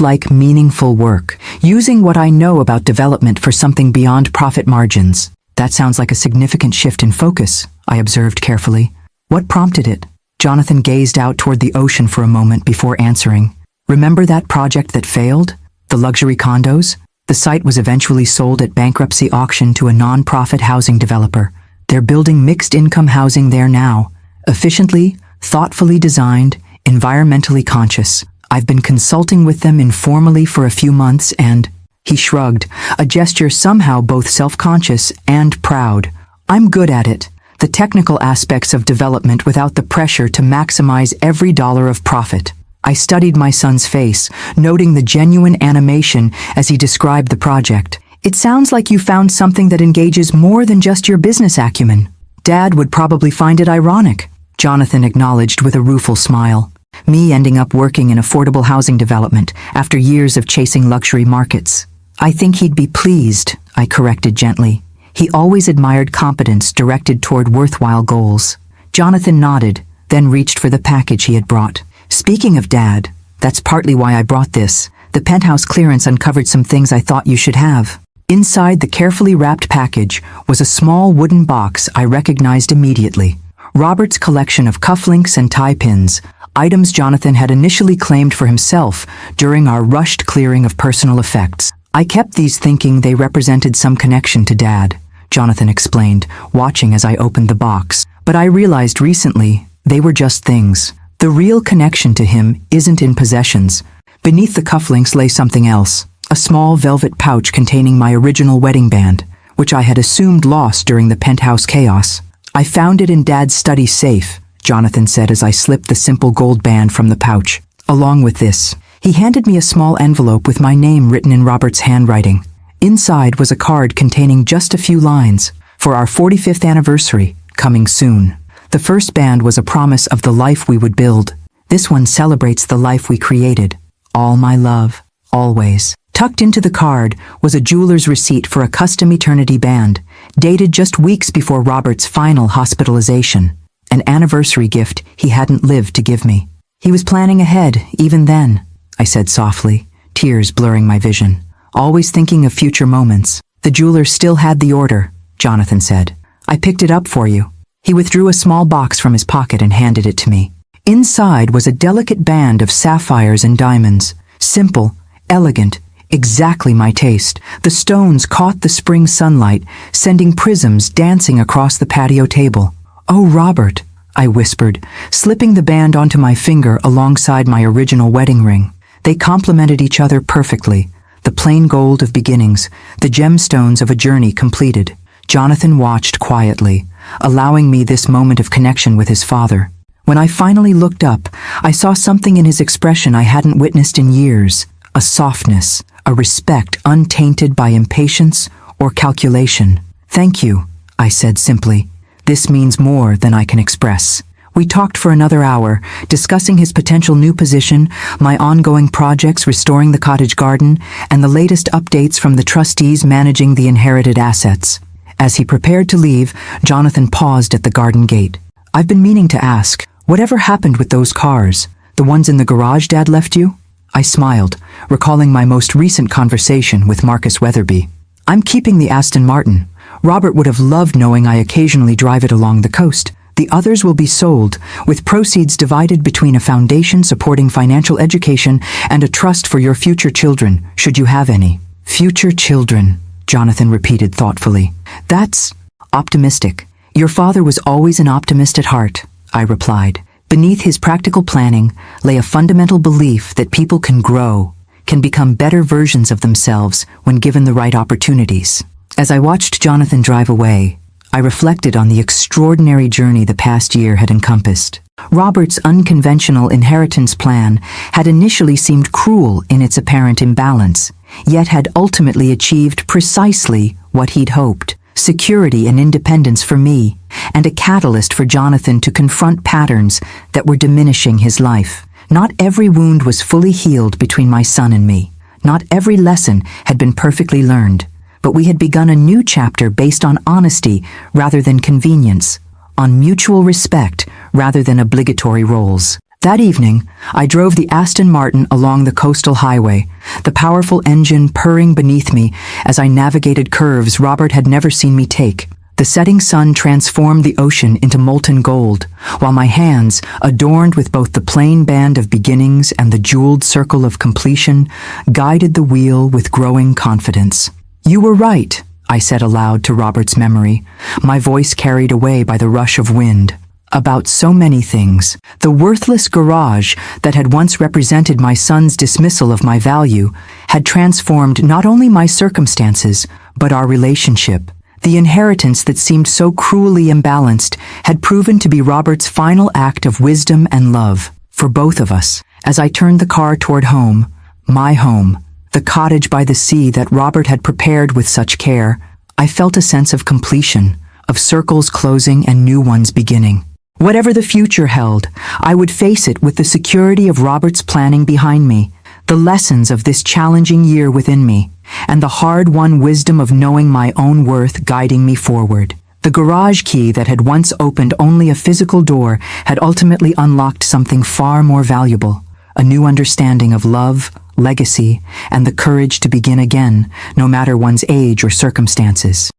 Speaker 1: like meaningful work, using what I know about development for something beyond profit margins. That sounds like a significant shift in focus, I observed carefully. What prompted it? Jonathan gazed out toward the ocean for a moment before answering. Remember that project that failed? The luxury condos? The site was eventually sold at bankruptcy auction to a non-profit housing developer. They're building mixed-income housing there now. Efficiently, thoughtfully designed, environmentally conscious. I've been consulting with them informally for a few months and... He shrugged, a gesture somehow both self-conscious and proud. I'm good at it. The technical aspects of development without the pressure to maximize every dollar of profit. I studied my son's face, noting the genuine animation as he described the project. It sounds like you found something that engages more than just your business acumen. Dad would probably find it ironic, Jonathan acknowledged with a rueful smile. Me ending up working in affordable housing development after years of chasing luxury markets. I think he'd be pleased, I corrected gently. He always admired competence directed toward worthwhile goals. Jonathan nodded, then reached for the package he had brought. Speaking of Dad, that's partly why I brought this. The penthouse clearance uncovered some things I thought you should have. Inside the carefully wrapped package was a small wooden box I recognized immediately. Robert's collection of cufflinks and tie pins, items Jonathan had initially claimed for himself during our rushed clearing of personal effects. I kept these thinking they represented some connection to Dad, Jonathan explained, watching as I opened the box. But I realized recently they were just things. The real connection to him isn't in possessions. Beneath the cufflinks lay something else, a small velvet pouch containing my original wedding band, which I had assumed lost during the penthouse chaos. I found it in Dad's study safe, Jonathan said as I slipped the simple gold band from the pouch. Along with this, he handed me a small envelope with my name written in Robert's handwriting. Inside was a card containing just a few lines. For our 45th anniversary, coming soon. The first band was a promise of the life we would build. This one celebrates the life we created. All my love, always. Tucked into the card was a jeweler's receipt for a custom eternity band, dated just weeks before Robert's final hospitalization. An anniversary gift he hadn't lived to give me. He was planning ahead, even then, I said softly, tears blurring my vision. Always thinking of future moments. The jeweler still had the order, Jonathan said. I picked it up for you. He withdrew a small box from his pocket and handed it to me. Inside was a delicate band of sapphires and diamonds. Simple, elegant, exactly my taste. The stones caught the spring sunlight, sending prisms dancing across the patio table. Oh, Robert, I whispered, slipping the band onto my finger alongside my original wedding ring. They complemented each other perfectly. The plain gold of beginnings, the gemstones of a journey completed. Jonathan watched quietly, allowing me this moment of connection with his father. When I finally looked up, I saw something in his expression I hadn't witnessed in years. A softness, a respect untainted by impatience or calculation. Thank you, I said simply. This means more than I can express. We talked for another hour, discussing his potential new position, my ongoing projects restoring the cottage garden, and the latest updates from the trustees managing the inherited assets. As he prepared to leave, Jonathan paused at the garden gate. I've been meaning to ask, whatever happened with those cars? The ones in the garage Dad left you? I smiled, recalling my most recent conversation with Marcus Weatherby. I'm keeping the Aston Martin. Robert would have loved knowing I occasionally drive it along the coast. The others will be sold, with proceeds divided between a foundation supporting financial education and a trust for your future children, should you have any. Future children, Jonathan repeated thoughtfully. That's optimistic. Your father was always an optimist at heart, I replied. Beneath his practical planning lay a fundamental belief that people can grow, can become better versions of themselves when given the right opportunities. As I watched Jonathan drive away, I reflected on the extraordinary journey the past year had encompassed. Robert's unconventional inheritance plan had initially seemed cruel in its apparent imbalance, yet had ultimately achieved precisely what he'd hoped: security and independence for me, and a catalyst for Jonathan to confront patterns that were diminishing his life. Not every wound was fully healed between my son and me. Not every lesson had been perfectly learned, but we had begun a new chapter based on honesty rather than convenience, on mutual respect rather than obligatory roles. That evening, I drove the Aston Martin along the coastal highway, the powerful engine purring beneath me as I navigated curves Robert had never seen me take. The setting sun transformed the ocean into molten gold, while my hands, adorned with both the plain band of beginnings and the jeweled circle of completion, guided the wheel with growing confidence. "You were right," I said aloud to Robert's memory, my voice carried away by the rush of wind. About so many things. The worthless garage that had once represented my son's dismissal of my value had transformed not only my circumstances, but our relationship. The inheritance that seemed so cruelly imbalanced had proven to be Robert's final act of wisdom and love for both of us. As I turned the car toward home, my home, the cottage by the sea that Robert had prepared with such care, I felt a sense of completion, of circles closing and new ones beginning. Whatever the future held, I would face it with the security of Robert's planning behind me, the lessons of this challenging year within me, and the hard-won wisdom of knowing my own worth guiding me forward. The garage key that had once opened only a physical door had ultimately unlocked something far more valuable: a new understanding of love, legacy, and the courage to begin again, no matter one's age or circumstances.